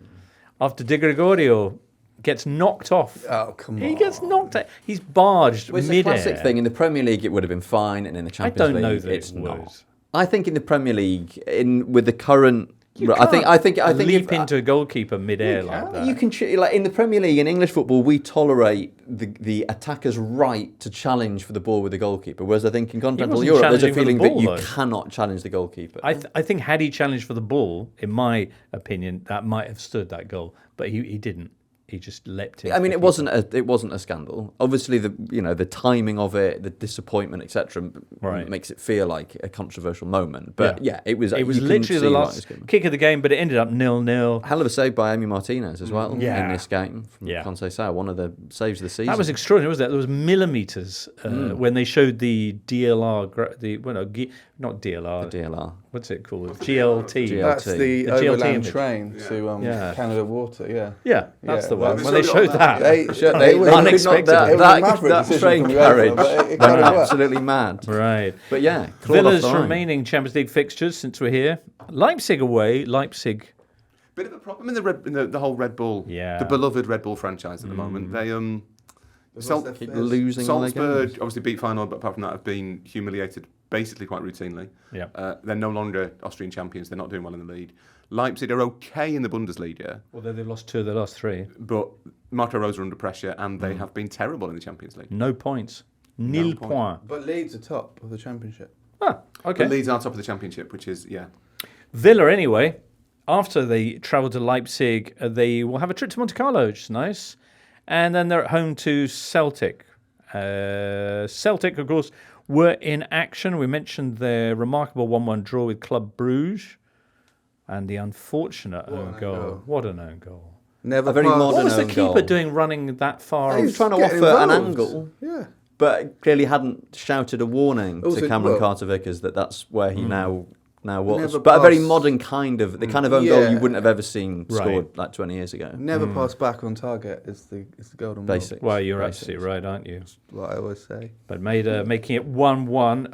after De Gregorio gets knocked off. Oh, come on. He gets knocked out. He's barged it's mid-air. a classic thing. In the Premier League, it would have been fine, and in the Champions League, know that it's it not. was. I think in the Premier League, with the current... I think leap into a goalkeeper mid-air like that. You can in the Premier League in English football, we tolerate the attacker's right to challenge for the ball with the goalkeeper. Whereas I think in continental Europe, there's a feeling that you cannot challenge the goalkeeper. I think had he challenged for the ball, in my opinion, that might have stood that goal, but he didn't. He just leapt in. I mean, it wasn't a scandal. Obviously, the timing of it, the disappointment, etc., makes it feel like a controversial moment. But it was. It was literally the last kick of the game, but it ended up 0-0. Hell of a save by Emi Martinez as well in this game from Conceição, one of the saves of the season. That was extraordinary, wasn't it? There was millimetres when they showed the DLR, not DLR. The DLR. What's it called? GLT. That's the GLT overland image. train to Canada Water. Yeah, that's the one. Well, When they showed that, Unexpected. That train carriage went work. absolutely mad. right? But yeah, Villa's remaining Champions League fixtures since we're here: Leipzig away. Leipzig. Bit of a problem in the whole Red Bull, the beloved Red Bull franchise at the moment. They keep losing. Salzburg obviously beat Feyenoord, but apart from that, have been humiliated basically quite routinely. Yeah. They're no longer Austrian champions. They're not doing well in the league. Leipzig are okay in the Bundesliga, Although they've lost 2 of their last 3. but Marco Rose are under pressure, and they have been terrible in the Champions League. No points. Nil point. point. But Leeds are top of the Championship. Ah, okay. But Leeds are top of the Championship, which is, Villa, anyway, after they travel to Leipzig, they will have a trip to Monte Carlo, which is nice. And then they're at home to Celtic. Celtic, of course, were in action. We mentioned their remarkable 1-1 draw with Club Brugge and the unfortunate own goal. What an own goal. Never A very passed. modern What was the own keeper goal. doing running that far? He was trying to Getting offer an involved. angle, Yeah. but clearly hadn't shouted a warning Also, to Cameron well- Carter-Vickers that that's where he now was. Never But a very passed. modern kind of, the kind of own goal you Yeah. wouldn't have ever seen Right. scored like 20 years ago. Never pass back on target is the golden rule. Basics. Well, you're Basics. absolutely right, aren't you? What I always say. But making it 1-1.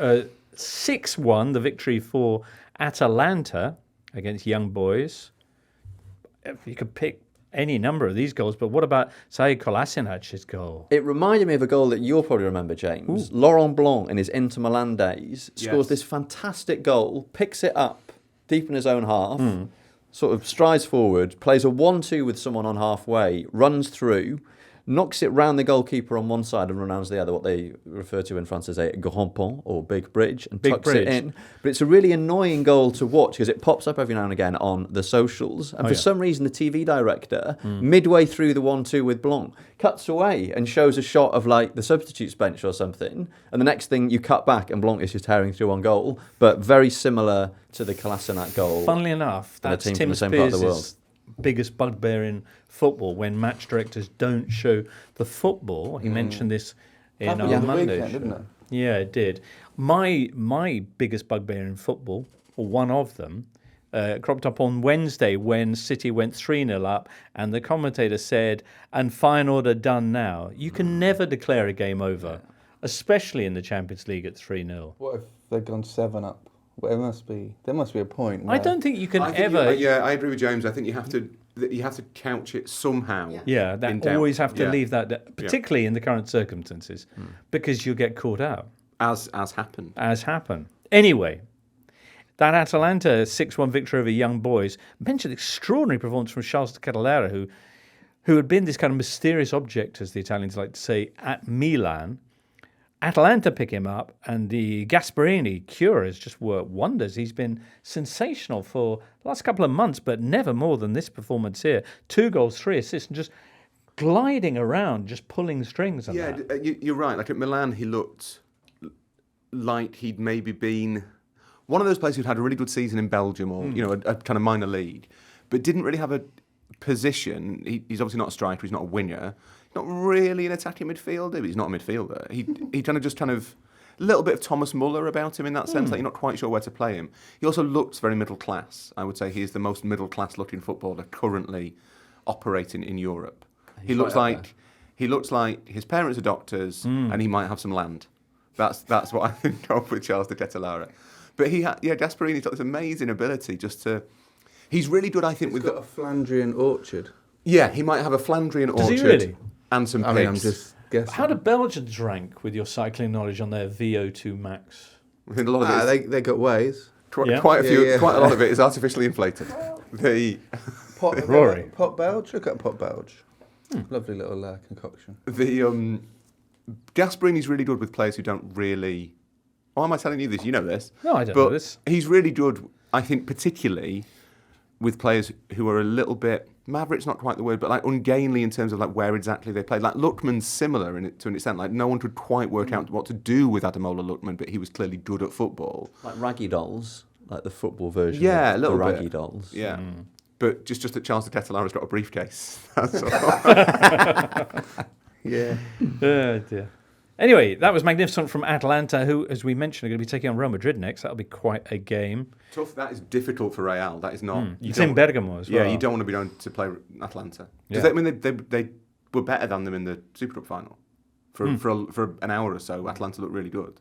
6-1, the victory for Atalanta against Young Boys. You could pick any number of these goals, but what about Said Kolasinac's goal? It reminded me of a goal that you'll probably remember, James. Laurent Blanc, in his Inter Milan days, scores Yes. this fantastic goal, picks it up deep in his own half, sort of strides forward, plays a 1-2 with someone on halfway, runs through, knocks it round the goalkeeper on one side and rounds the other, what they refer to in France as a grand pont, or big bridge, and Big tucks bridge. it in. But it's a really annoying goal to watch because it pops up every now and again on the socials. And for some reason, the TV director, midway through the 1-2 with Blanc, cuts away and shows a shot of like the substitutes bench or something. And the next thing you cut back and Blanc is just tearing through on goal, but very similar to the Kolasinac goal. Funnily enough, And a that's team from Tim the same part of the Spears' biggest bugbear in football when match directors don't show the football. He mentioned this in Happened our on the Monday weekend, show. didn't it? Yeah, it did. My biggest bugbear in football, or one of them, cropped up on Wednesday when City went 3-0 up and the commentator said, and Feyenoord are done now. You can never declare a game over, especially in the Champions League at 3-0. What if they'd gone 7 up? Well, there must be a point. I where- don't think you can I think ever... I agree with James. I think you have to couch it somehow. Yeah, in that doubt. always have to Yeah. leave that, particularly in the current circumstances, because you'll get caught out, As happened. as happened. Anyway, that Atalanta 6-1 victory over Young Boys mentioned extraordinary performance from Charles de Ketelaere, who had been this kind of mysterious object, as the Italians like to say, at Milan. Atalanta pick him up, and the Gasperini cure has just worked wonders. He's been sensational for the last couple of months, but never more than this performance here. 2 goals, 3 assists, and just gliding around, just pulling strings on that. You're right. Like at Milan, he looked like he'd maybe been one of those players who'd had a really good season in Belgium or a kind of minor league, but didn't really have a position. He's obviously not a striker. He's not a winger. Not really an attacking midfielder. He's not a midfielder. He kind of a little bit of Thomas Muller about him in that sense. Like you're not quite sure where to play him. He also looks very middle class. I would say he is the most middle class looking footballer currently operating in Europe. He looks like his parents are doctors and he might have some land. That's what I think of with Charles de Ketelaere. But Gasperini's got this amazing ability just to. He's really good, I think, He's with got a Flandrian orchard. Yeah, he might have a Flandrian Does he orchard really? and some pigs. I mean, I'm just guessing. How do Belgians rank with your cycling knowledge on their VO2 max? I think a lot of it is, they got ways. Yeah. quite Yeah. a lot of it is artificially inflated. Rory. Pot Belge? Look at Pot Belge. Lovely little concoction. The Gasperini's really good with players who don't really. Why am I telling you this? You know this. No, I don't but know this. He's really good, I think, particularly with players who are a little bit maverick's not quite the word, but like ungainly in terms of like where exactly they play. Like Lookman's similar to an extent. Like no one could quite work out what to do with Ademola Lookman, but he was clearly good at football. Like raggy dolls, like the football version Yeah, a of little the bit. raggy dolls. Yeah. But just that Charles de Ketelaere's got a briefcase. That's all. Yeah. Oh, dear. Anyway, that was magnificent from Atalanta, who, as we mentioned, are going to be taking on Real Madrid next. That'll be quite a game. Tough. That is difficult for Real. That is not. It's in Bergamo as well. Yeah, you don't want to be going to play Atalanta. Yeah. Because they were better than them in the Super Cup final. For an hour or so, Atalanta looked really good.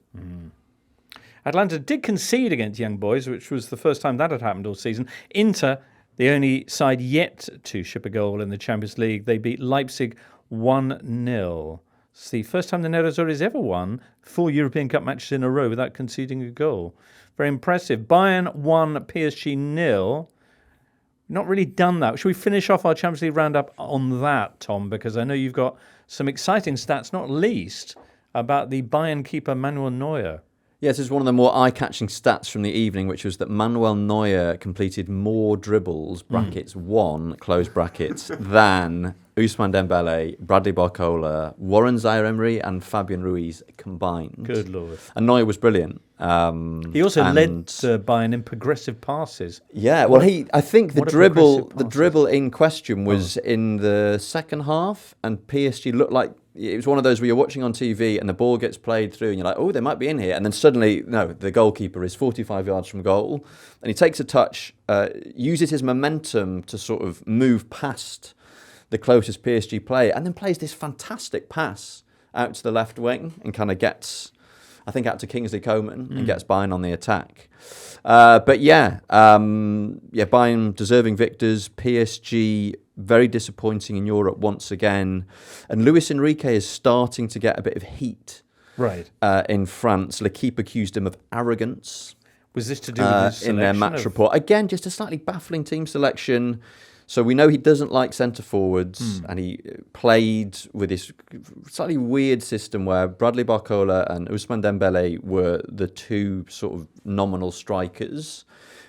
Atalanta did concede against Young Boys, which was the first time that had happened all season. Inter, the only side yet to ship a goal in the Champions League, they beat Leipzig 1-0. It's the first time the Nerazzurri's ever won 4 European Cup matches in a row without conceding a goal. Very impressive. Bayern 1, PSG 0. Not really done that. Should we finish off our Champions League roundup on that, Tom? Because I know you've got some exciting stats, not least about the Bayern keeper Manuel Neuer. Yes, it's one of the more eye-catching stats from the evening, which was that Manuel Neuer completed more dribbles, brackets 1, close brackets, than Ousmane Dembele, Bradley Barcola, Warren Zaire-Emery and Fabian Ruiz combined. Good Lord. And Neuer was brilliant. He also led Bayern in progressive passes. Yeah, well, I think the what a progressive dribble in question was in the second half, and PSG looked like it was one of those where you're watching on TV and the ball gets played through and you're like, oh, they might be in here. And then suddenly, no, the goalkeeper is 45 yards from goal and he takes a touch, uses his momentum to sort of move past the closest PSG player and then plays this fantastic pass out to the left wing and kind of gets, I think, out to Kingsley Coman and gets Bayern on the attack. But Bayern deserving victors. PSG very disappointing in Europe once again. And Luis Enrique is starting to get a bit of heat in France. L'Equipe accused him of arrogance. Was this to do with his in their match report? Again, just a slightly baffling team selection. So we know he doesn't like centre forwards, and he played with this slightly weird system where Bradley Barcola and Ousmane Dembele were the two sort of nominal strikers,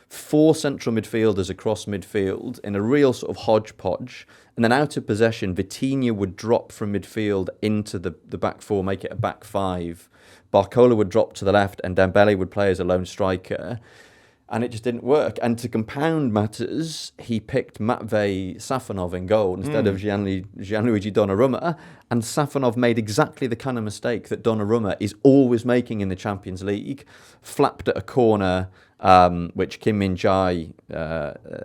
4 central midfielders across midfield in a real sort of hodgepodge, and then out of possession, Vitinha would drop from midfield into the back four, make it a back five. Barcola would drop to the left, and Dembele would play as a lone striker. And it just didn't work. And to compound matters, he picked Matvei Safonov in goal instead of Gianluigi Donnarumma. And Safonov made exactly the kind of mistake that Donnarumma is always making in the Champions League. Flapped at a corner, which Kim Min-jae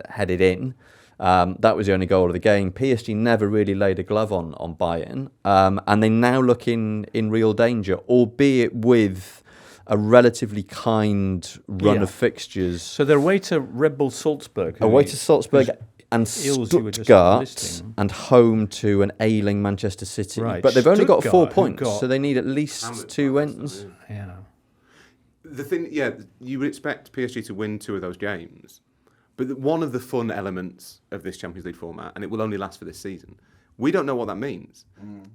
headed in. That was the only goal of the game. PSG never really laid a glove on Bayern. And they now look in real danger, albeit with a relatively kind run of fixtures. So they're away to Red Bull Salzburg. Away to Salzburg and Stuttgart and home to an ailing Manchester City. Right. But they've only got 4 points, so they need at least 2 wins. Yeah. The thing, you would expect PSG to win 2 of those games. But one of the fun elements of this Champions League format, and it will only last for this season, we don't know what that means.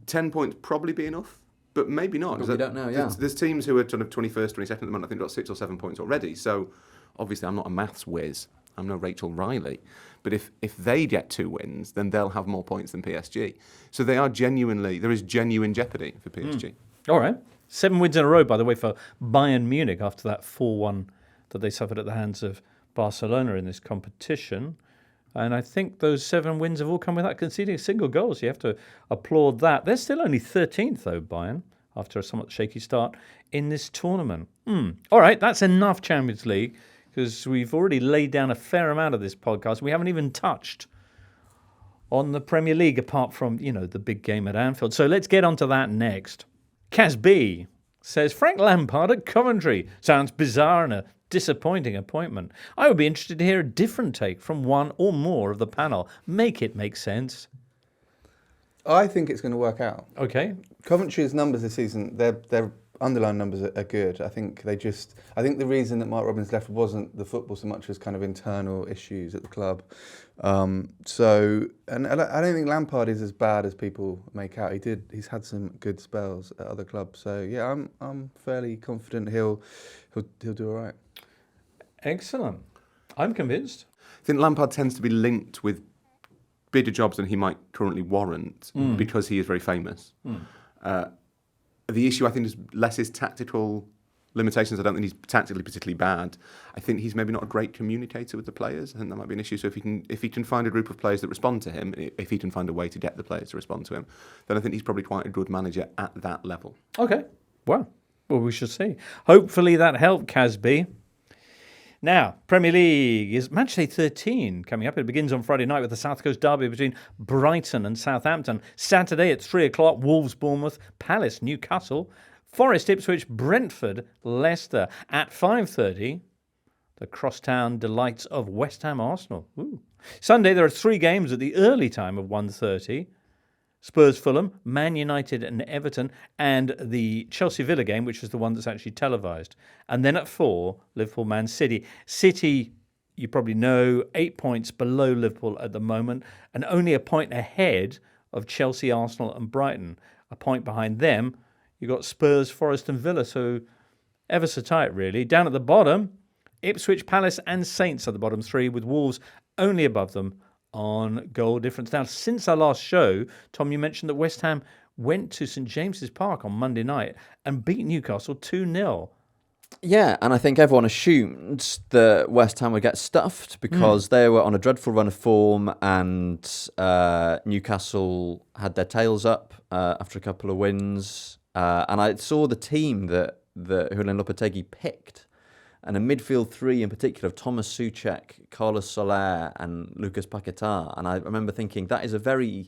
10 points probably be enough. But maybe not. But we don't know, There's teams who are sort of 21st, 22nd at the moment, I think got 6 or 7 points already. So obviously I'm not a maths whiz. I'm no Rachel Riley. But if they get 2 wins, then they'll have more points than PSG. So there is genuine jeopardy for PSG. All right. 7 wins in a row, by the way, for Bayern Munich after that 4-1 that they suffered at the hands of Barcelona in this competition. And I think those 7 wins have all come without conceding a single goal. So you have to applaud that. They're still only 13th, though, Bayern, after a somewhat shaky start in this tournament. All right, that's enough Champions League, because we've already laid down a fair amount of this podcast. We haven't even touched on the Premier League, apart from, the big game at Anfield. So let's get on to that next. Kaz B says, Frank Lampard at Coventry. Sounds bizarre and a disappointing appointment. I would be interested to hear a different take from one or more of the panel. Make it make sense. I think it's going to work out. Okay. Coventry's numbers this season, their underlying numbers are good. I think the reason that Mark Robins left wasn't the football so much as kind of internal issues at the club. And I don't think Lampard is as bad as people make out. He's had some good spells at other clubs. So yeah, I'm fairly confident he'll do all right. Excellent. I'm convinced. I think Lampard tends to be linked with bigger jobs than he might currently warrant because he is very famous. The issue, I think, is less his tactical limitations. I don't think he's tactically particularly bad. I think he's maybe not a great communicator with the players. I think that might be an issue. So if he can find a group of players that respond to him, if he can find a way to get the players to respond to him, then I think he's probably quite a good manager at that level. Okay. Well, we shall see. Hopefully that helped, Casby. Now, Premier League is match day 13 coming up. It begins on Friday night with the South Coast derby between Brighton and Southampton. Saturday at 3 o'clock, Wolves, Bournemouth, Palace, Newcastle, Forest, Ipswich, Brentford, Leicester. At 5:30, the crosstown delights of West Ham, Arsenal. Ooh. Sunday, there are 3 games at the early time of 1:30. Spurs Fulham, Man United and Everton, and the Chelsea Villa game, which is the one that's actually televised. And then at 4, Liverpool Man City. City, you probably know, 8 points below Liverpool at the moment, and only a point ahead of Chelsea, Arsenal and Brighton. A point behind them, you've got Spurs, Forest and Villa, so ever so tight really. Down at the bottom, Ipswich, Palace and Saints are the bottom 3, with Wolves only above them on goal difference. Now, since our last show, Tom, you mentioned that West Ham went to St James's Park on Monday night and beat Newcastle 2-0. Yeah, and I think everyone assumed that West Ham would get stuffed because they were on a dreadful run of form, and Newcastle had their tails up after a couple of wins. And I saw the team that Julian Lopetegui picked, and a midfield 3 in particular of Thomas Souček, Carlos Soler and Lucas Paquetá. And I remember thinking that is a very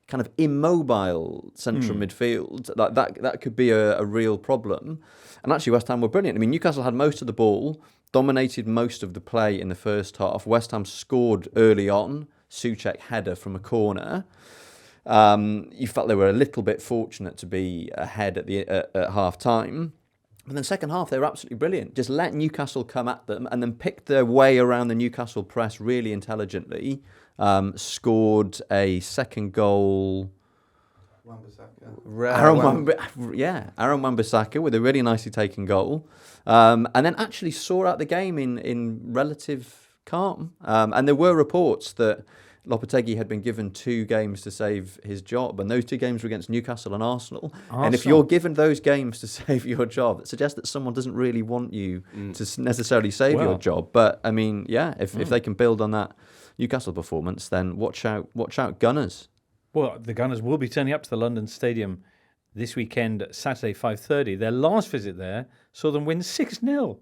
kind of immobile central midfield. That could be a real problem. And actually West Ham were brilliant. I mean, Newcastle had most of the ball, dominated most of the play in the first half. West Ham scored early on, Souček header from a corner. You felt they were a little bit fortunate to be ahead at half time. But then second half, they were absolutely brilliant. Just let Newcastle come at them and then picked their way around the Newcastle press really intelligently. Scored a second goal. Aaron Wan-Bissaka with a really nicely taken goal. And then actually saw out the game in relative calm. And there were reports that Lopetegui had been given 2 games to save his job, and those 2 games were against Newcastle and Arsenal. And if you're given those games to save your job, it suggests that someone doesn't really want you to necessarily save your job. But I mean, yeah, if they can build on that Newcastle performance, then watch out, Gunners. Well, the Gunners will be turning up to the London Stadium this weekend, Saturday, 5:30. Their last visit there saw them win 6-0.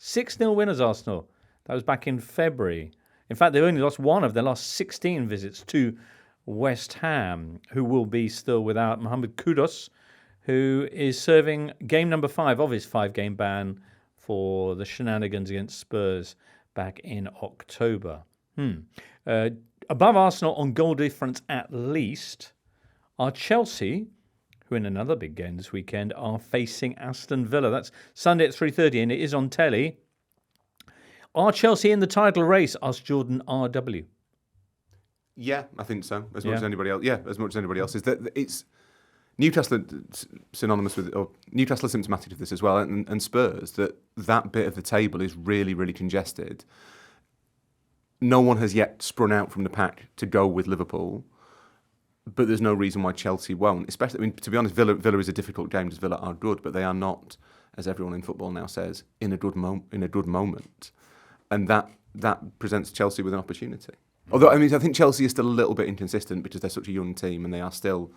6-0 winners, Arsenal. That was back in February. In fact, they only lost one of their last 16 visits to West Ham, who will be still without Mohamed Kudus, who is serving game number 5 of his 5-game ban for the shenanigans against Spurs back in October. Above Arsenal on goal difference at least are Chelsea, who in another big game this weekend are facing Aston Villa. That's Sunday at 3:30 and it is on telly. Are Chelsea in the title race? Asked Jordan R.W. Yeah, I think so. As much as anybody else. Yeah, as much as anybody else is. That it's Newcastle synonymous with, or Newcastle is symptomatic of this as well, and Spurs. That bit of the table is really, really congested. No one has yet sprung out from the pack to go with Liverpool, but there's no reason why Chelsea won't. Especially, I mean, to be honest, Villa is a difficult game because Villa are good, but they are not, as everyone in football now says, in a good moment. And that presents Chelsea with an opportunity. Although, I mean, I think Chelsea is still a little bit inconsistent because they're such a young team and they are still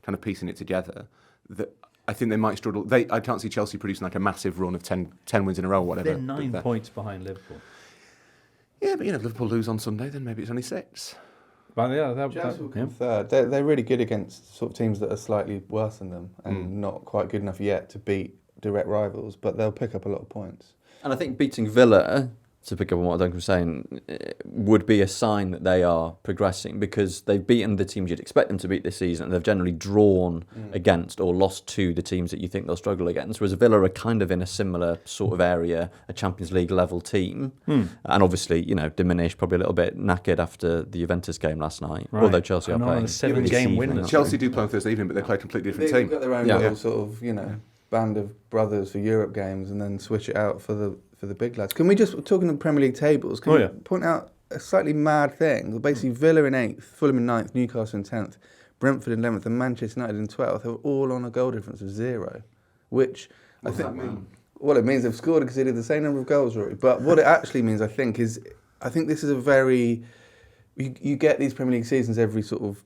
kind of piecing it together. That I think they might struggle. I can't see Chelsea producing like a massive run of 10 wins in a row or whatever. They're 9 points behind Liverpool. Yeah, but if Liverpool lose on Sunday, then maybe it's only 6. But yeah, Chelsea will come third. They're really good against sort of teams that are slightly worse than them and not quite good enough yet to beat direct rivals, but they'll pick up a lot of points. And I think beating Villa, to pick up on what Duncan was saying, would be a sign that they are progressing because they've beaten the teams you'd expect them to beat this season, and they've generally drawn against or lost to the teams that you think they'll struggle against, whereas Villa are kind of in a similar sort of area, a Champions League level team, and obviously, diminished, probably a little bit knackered after the Juventus game last night, although Chelsea are playing. A 7-game win. Chelsea do play on Thursday evening, but they play a completely different team. They've got their own little sort of, band of brothers for Europe games and then switch it out for the big lads. Can we just, talking of Premier League tables, can we point out a slightly mad thing? Basically, Villa in 8th, Fulham in 9th, Newcastle in 10th, Brentford in 11th, and Manchester United in 12th. They're all on a goal difference of 0, which What does that mean? Well, it means they've scored and conceded the same number of goals, Rory. But what it actually means, I think this is a very... You get these Premier League seasons every sort of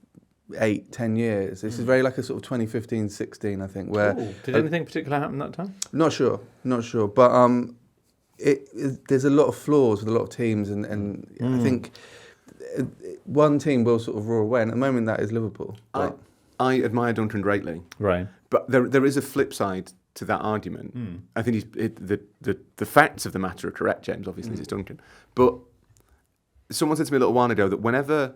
8-10 years. This is very like a sort of 2015-16, I think, where... Did anything particular happen that time? Not sure. But there's a lot of flaws with a lot of teams, and I think one team will sort of roar away, and at the moment that is Liverpool. I admire Duncan greatly. Right. But there is a flip side to that argument. I think the facts of the matter are correct, James, obviously, it's Duncan. But someone said to me a little while ago that whenever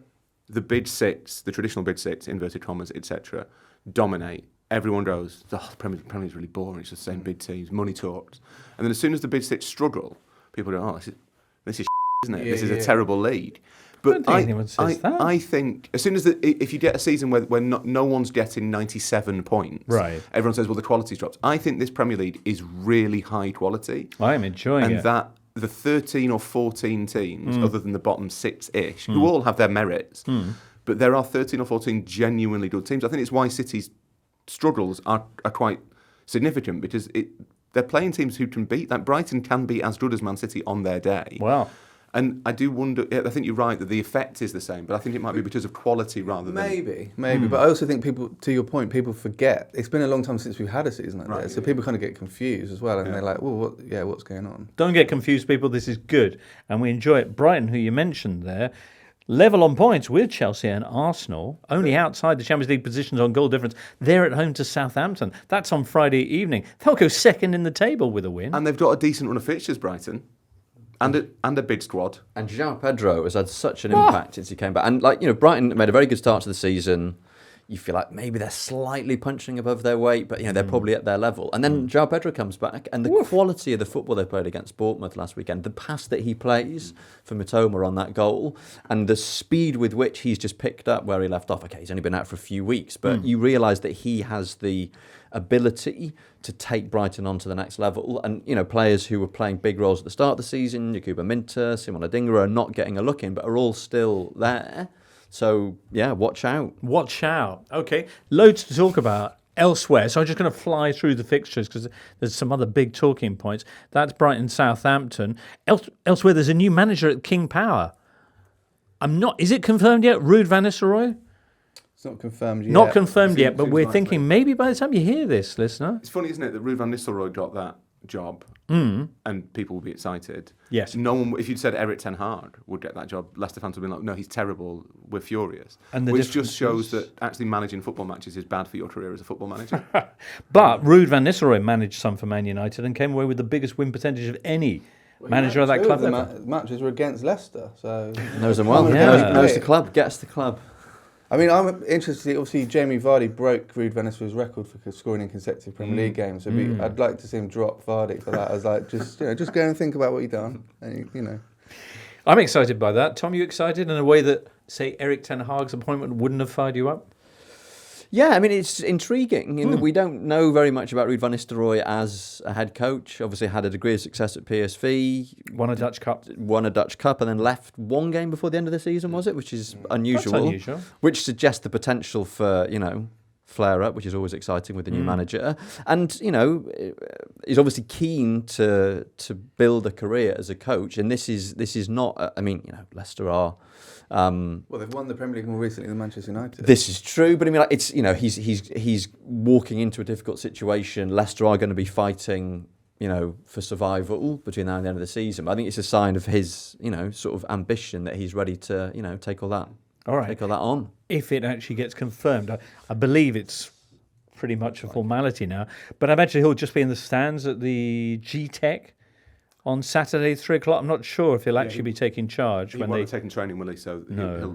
the big six, the traditional big six, inverted commas, etc., dominate. Everyone goes, oh, the Premier League is really boring. It's just the same big teams, money talks. And then as soon as the big six struggle, people go, oh, this is isn't it? This is a terrible league. But I think as soon as if you get a season where no one's getting 97 points, right, everyone says, well, the quality's dropped. I think this Premier League is really high quality. I am enjoying it. And that the 13 or 14 teams, other than the bottom six-ish, who all have their merits, but there are 13 or 14 genuinely good teams. I think it's why City's struggles are quite significant, because they're playing teams who can beat. Like Brighton can be as good as Man City on their day. Wow. And I do wonder, I think you're right that the effect is the same, but I think it might be because of quality rather than... Maybe. But I also think people, to your point, people forget. It's been a long time since we've had a season like that, so people kind of get confused as well, and they're like, well, what's going on? Don't get confused, people. This is good, and we enjoy it. Brighton, who you mentioned there, level on points with Chelsea and Arsenal, only outside the Champions League positions on goal difference. They're at home to Southampton. That's on Friday evening. They'll go second in the table with a win. And they've got a decent run of fixtures, Brighton. And a big squad. And João Pedro has had such an impact since he came back. And Brighton made a very good start to the season. You feel like maybe they're slightly punching above their weight, but they're probably at their level. And then João Pedro comes back, and the quality of the football they played against Bournemouth last weekend, the pass that he plays for Mitoma on that goal, and the speed with which he's just picked up where he left off. Okay, he's only been out for a few weeks, but you realise that he has the ability to take Brighton on to the next level. And, players who were playing big roles at the start of the season, Yakuba Minter, Simon Adingra, are not getting a look in, but are all still there. So, watch out. Watch out. Okay, loads to talk about elsewhere. So I'm just going to fly through the fixtures because there's some other big talking points. That's Brighton, Southampton. Elsewhere, there's a new manager at King Power. Is it confirmed yet? Ruud van Nistelrooy? It's not confirmed yet. Not confirmed yet, but we're thinking maybe by the time you hear this, listener. It's funny, isn't it, that Ruud van Nistelrooy got that job and people will be excited. Yes. No one, if you'd said Erik ten Hag would get that job, Leicester fans would have been like, no, he's terrible, we're furious. And which just shows that actually managing football matches is bad for your career as a football manager. But Ruud van Nistelrooy managed some for Man United and came away with the biggest win percentage of any manager of that club. The matches were against Leicester, so... Knows them well. Knows the club, gets the club. I mean, I'm interested. Obviously, Jamie Vardy broke Ruud van Nistelrooy's record for scoring in consecutive Premier League games. So I'd like to see him drop Vardy for that. I was like, just go and think about what you've done. And, I'm excited by that. Tom, you excited in a way that, say, Erik ten Hag's appointment wouldn't have fired you up? Yeah, I mean, it's intriguing in that we don't know very much about Ruud van Nistelrooy as a head coach. Obviously had a degree of success at PSV. Won a Dutch Cup. And then left one game before the end of the season, was it? Which is unusual. That's unusual. Which suggests the potential for, flare up, which is always exciting with the new manager. And, he's obviously keen to build a career as a coach. And this is not, Leicester are... well, they've won the Premier League more recently than Manchester United. This is true, but it's he's walking into a difficult situation. Leicester are going to be fighting, for survival between now and the end of the season. But I think it's a sign of his, sort of ambition that he's ready to, take all that. All right. Take all that on. If it actually gets confirmed, I believe it's pretty much a formality now. But I imagine he'll just be in the stands at the G-Tech on Saturday, 3:00. I'm not sure if he'll actually be taking charge. He won't have taken training, will he? So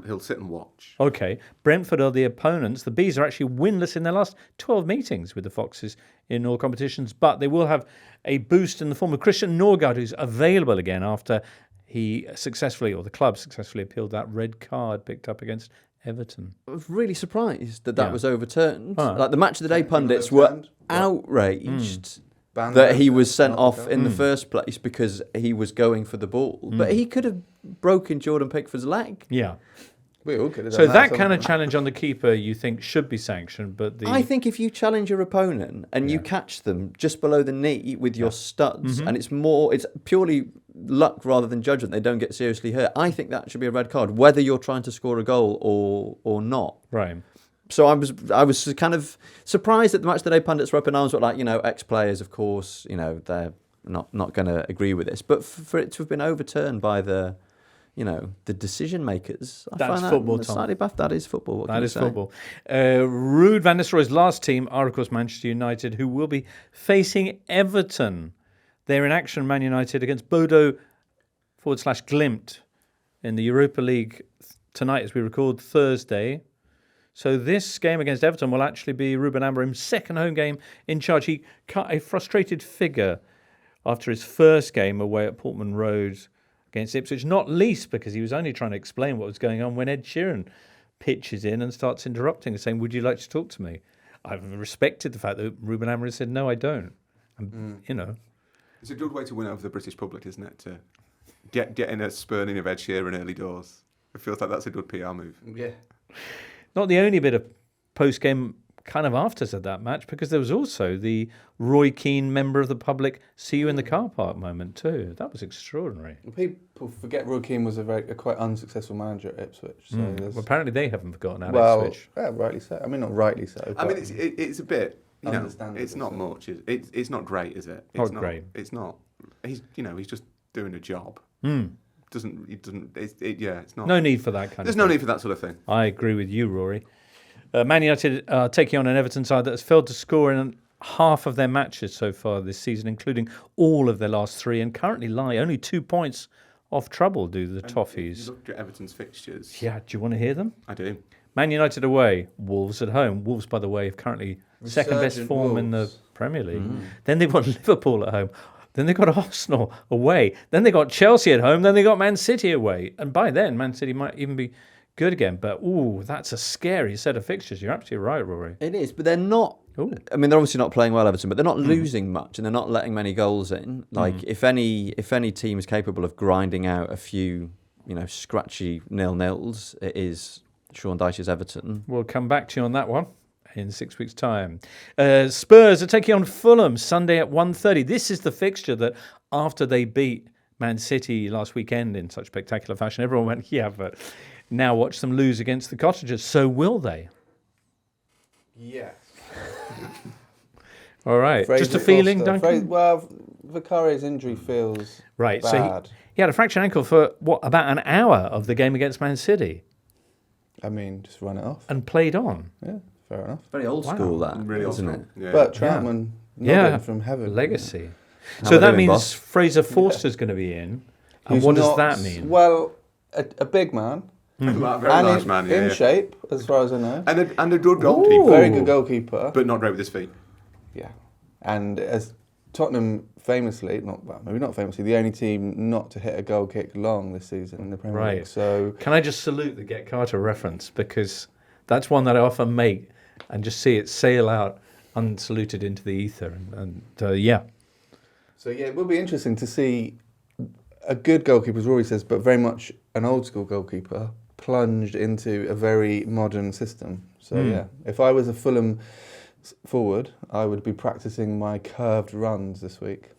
he'll sit and watch. Okay. Brentford are the opponents. The Bees are actually winless in their last 12 meetings with the Foxes in all competitions, but they will have a boost in the form of Christian Norgard, who's available again after the club successfully appealed that red card picked up against Everton. I was really surprised that was overturned. Like the Match of the Day pundits were outraged that he was sent off in the first place because he was going for the ball. But he could have broken Jordan Pickford's leg. Yeah. We all could have done that. So that kind of challenge on the keeper you think should be sanctioned, but I think if you challenge your opponent and you catch them just below the knee with your studs, and it's purely luck rather than judgment, they don't get seriously hurt, I think that should be a red card, whether you're trying to score a goal or not. Right. So I was kind of surprised that the Match of the Day pundits were up in arms, but ex-players, of course, they're not going to agree with this. But for it to have been overturned by the decision makers, I find football, that slightly buff. That is football. That is football. Ruud van Nistelrooy's last team are, of course, Manchester United, who will be facing Everton. They're in action, Man United, against Bodo /Glimt in the Europa League tonight as we record Thursday. So this game against Everton will actually be Ruben Amorim's second home game in charge. He cut a frustrated figure after his first game away at Portman Road against Ipswich, not least because he was only trying to explain what was going on when Ed Sheeran pitches in and starts interrupting and saying, "Would you like to talk to me?" I've respected the fact that Ruben Amorim said, "No, I don't." And, It's a good way to win over the British public, isn't it? To get in a spurning of Ed Sheeran early doors. It feels like that's a good PR move. Yeah. Not the only bit of post-game kind of afters of that match, because there was also the Roy Keane member of the public see you in the car park moment too. That was extraordinary. People forget Roy Keane was a quite unsuccessful manager at Ipswich. So Well, apparently they haven't forgotten Ipswich. yeah, rightly so. I mean, not rightly so. I mean, it's a bit, Understandable, it's not much. It's not great, is it? Not great. It's not. He's just doing a job. It's not. No need for that kind There's of no thing. need for that sort of thing. I agree with you, Rory. Man United are taking on an Everton side that has failed to score in half of their matches so far this season, including all of their last 3, and currently lie only 2 points off trouble, do the Toffees. You look at Everton's fixtures. Yeah, do you want to hear them? I do. Man United away, Wolves at home. Wolves, by the way, have currently second best Resurgent form in the Wolves. Premier League. Then they've got Liverpool at home. Then they've got Arsenal away. Then they've got Chelsea at home. Then they've got Man City away. And by then, Man City might even be good again. But, that's a scary set of fixtures. You're absolutely right, Rory. It is, but they're not. Ooh. I mean, they're obviously not playing well, Everton, but they're not losing much, and they're not letting many goals in. Like, if any team is capable of grinding out a few, scratchy 0-0s, it is Sean Dyche's Everton. We'll come back to you on that one in 6 weeks' time. Spurs are taking on Fulham Sunday at 1:30. This is the fixture that after they beat Man City last weekend in such spectacular fashion, everyone went, yeah, but now watch them lose against the Cottagers. So will they? Yes. All right. Fraser Just a feeling, Foster. Duncan? Vicario's injury feels Right. bad. So he had a fractured ankle for, about an hour of the game against Man City I mean, just run it off. and played on. Yeah, fair enough. Very old Wow. school, that, Really isn't awesome. it? Yeah. But Troutman, nodding from heaven. Legacy. How So we that doing, means boss? Fraser Forster's going to be in. And Who's what does not- that mean? Well, a big man. Very and large man, in yeah. shape, as far as I know. And a good goalkeeper. Very good goalkeeper. But not great with his feet. Yeah. And as Tottenham famously, maybe not famously, the only team not to hit a goal kick long this season in the Premier Right. League. So Can I just salute the Get Carter reference, because that's one that I often make and just see it sail out unsaluted into the ether. So it will be interesting to see a good goalkeeper, as Rory says, but very much an old school goalkeeper plunged into a very modern system. So if I was a Fulham forward, I would be practicing my curved runs this week.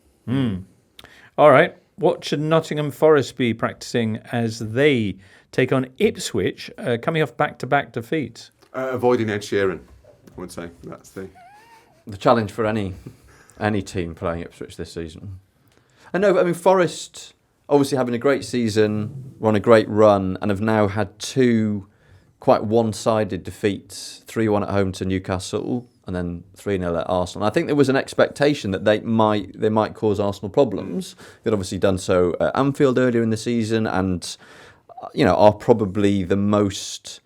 All right. What should Nottingham Forest be practicing as they take on Ipswich, coming off back-to-back defeats? Avoiding Ed Sheeran, I would say. That's the challenge for any team playing Ipswich this season. I know, I mean, Forest obviously having a great season, were on a great run, and have now had 2 quite one-sided defeats, 3-1 at home to Newcastle and then 3-0 at Arsenal. And I think there was an expectation that they might cause Arsenal problems. They'd obviously done so at Anfield earlier in the season, and are probably the most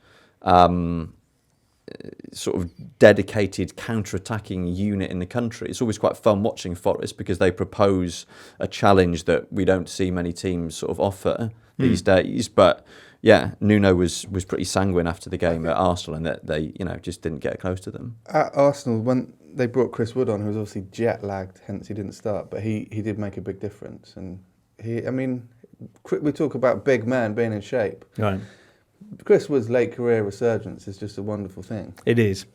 sort of dedicated counter-attacking unit in the country. It's always quite fun watching Forest because they propose a challenge that we don't see many teams sort of offer these days. But yeah, Nuno was pretty sanguine after the game at Arsenal, and that they just didn't get close to them. At Arsenal, when they brought Chris Wood on, who was obviously jet lagged, hence he didn't start, but he did make a big difference. And we talk about big men being in shape. Right. Chris Wood's late career resurgence is just a wonderful thing. It is.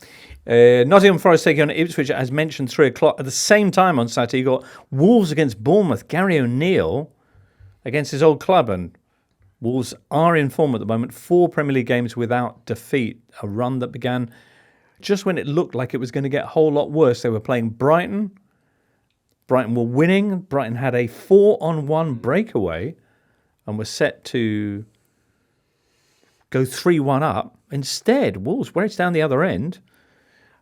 Nottingham Forest taking on Ipswich, as mentioned, 3 o'clock. At the same time on Saturday, you got Wolves against Bournemouth. Gary O'Neill against his old club, and Wolves are in form at the moment. 4 Premier League games without defeat. A run that began just when it looked like it was going to get a whole lot worse. They were playing Brighton. Brighton were winning. Brighton had a 4-on-1 breakaway and were set to go 3-1 up. Instead, Wolves raced down the other end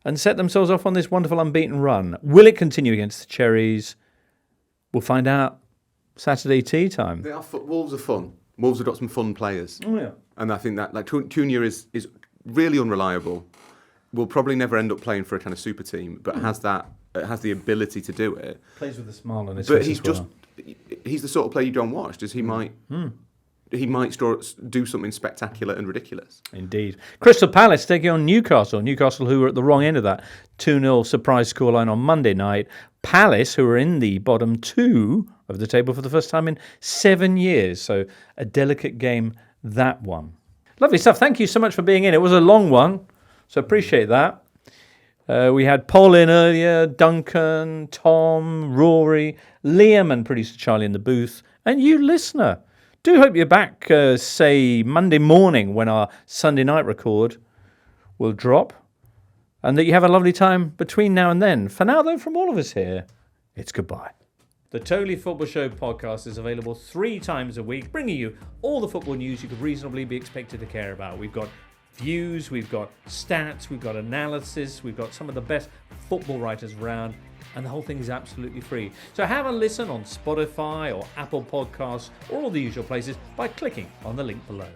and set themselves off on this wonderful unbeaten run. Will it continue against the Cherries? We'll find out Saturday tea time. Wolves are fun. Wolves have got some fun players. Oh, yeah. And I think that like Cunha is really unreliable. Will probably never end up playing for a kind of super team, but has the ability to do it. Plays with a smile on his But face. he's the sort of player you don't watch. He might do something spectacular and ridiculous. Indeed. Crystal Palace taking on Newcastle. Newcastle, who were at the wrong end of that 2-0 surprise scoreline on Monday night. Palace, who are in the bottom two of the table for the first time in 7 years. So a delicate game, that one. Lovely stuff. Thank you so much for being in. It was a long one, so appreciate that. We had Pol in earlier, Duncan, Tom, Rory, Liam and producer Charlie in the booth, and you listener. Do hope you're back, say, Monday morning when our Sunday night record will drop, and that you have a lovely time between now and then. For now, though, from all of us here, it's goodbye. The Totally Football Show podcast is available 3 times a week, bringing you all the football news you could reasonably be expected to care about. We've got views, we've got stats, we've got analysis, we've got some of the best football writers around, and the whole thing is absolutely free. So have a listen on Spotify or Apple Podcasts or all the usual places by clicking on the link below.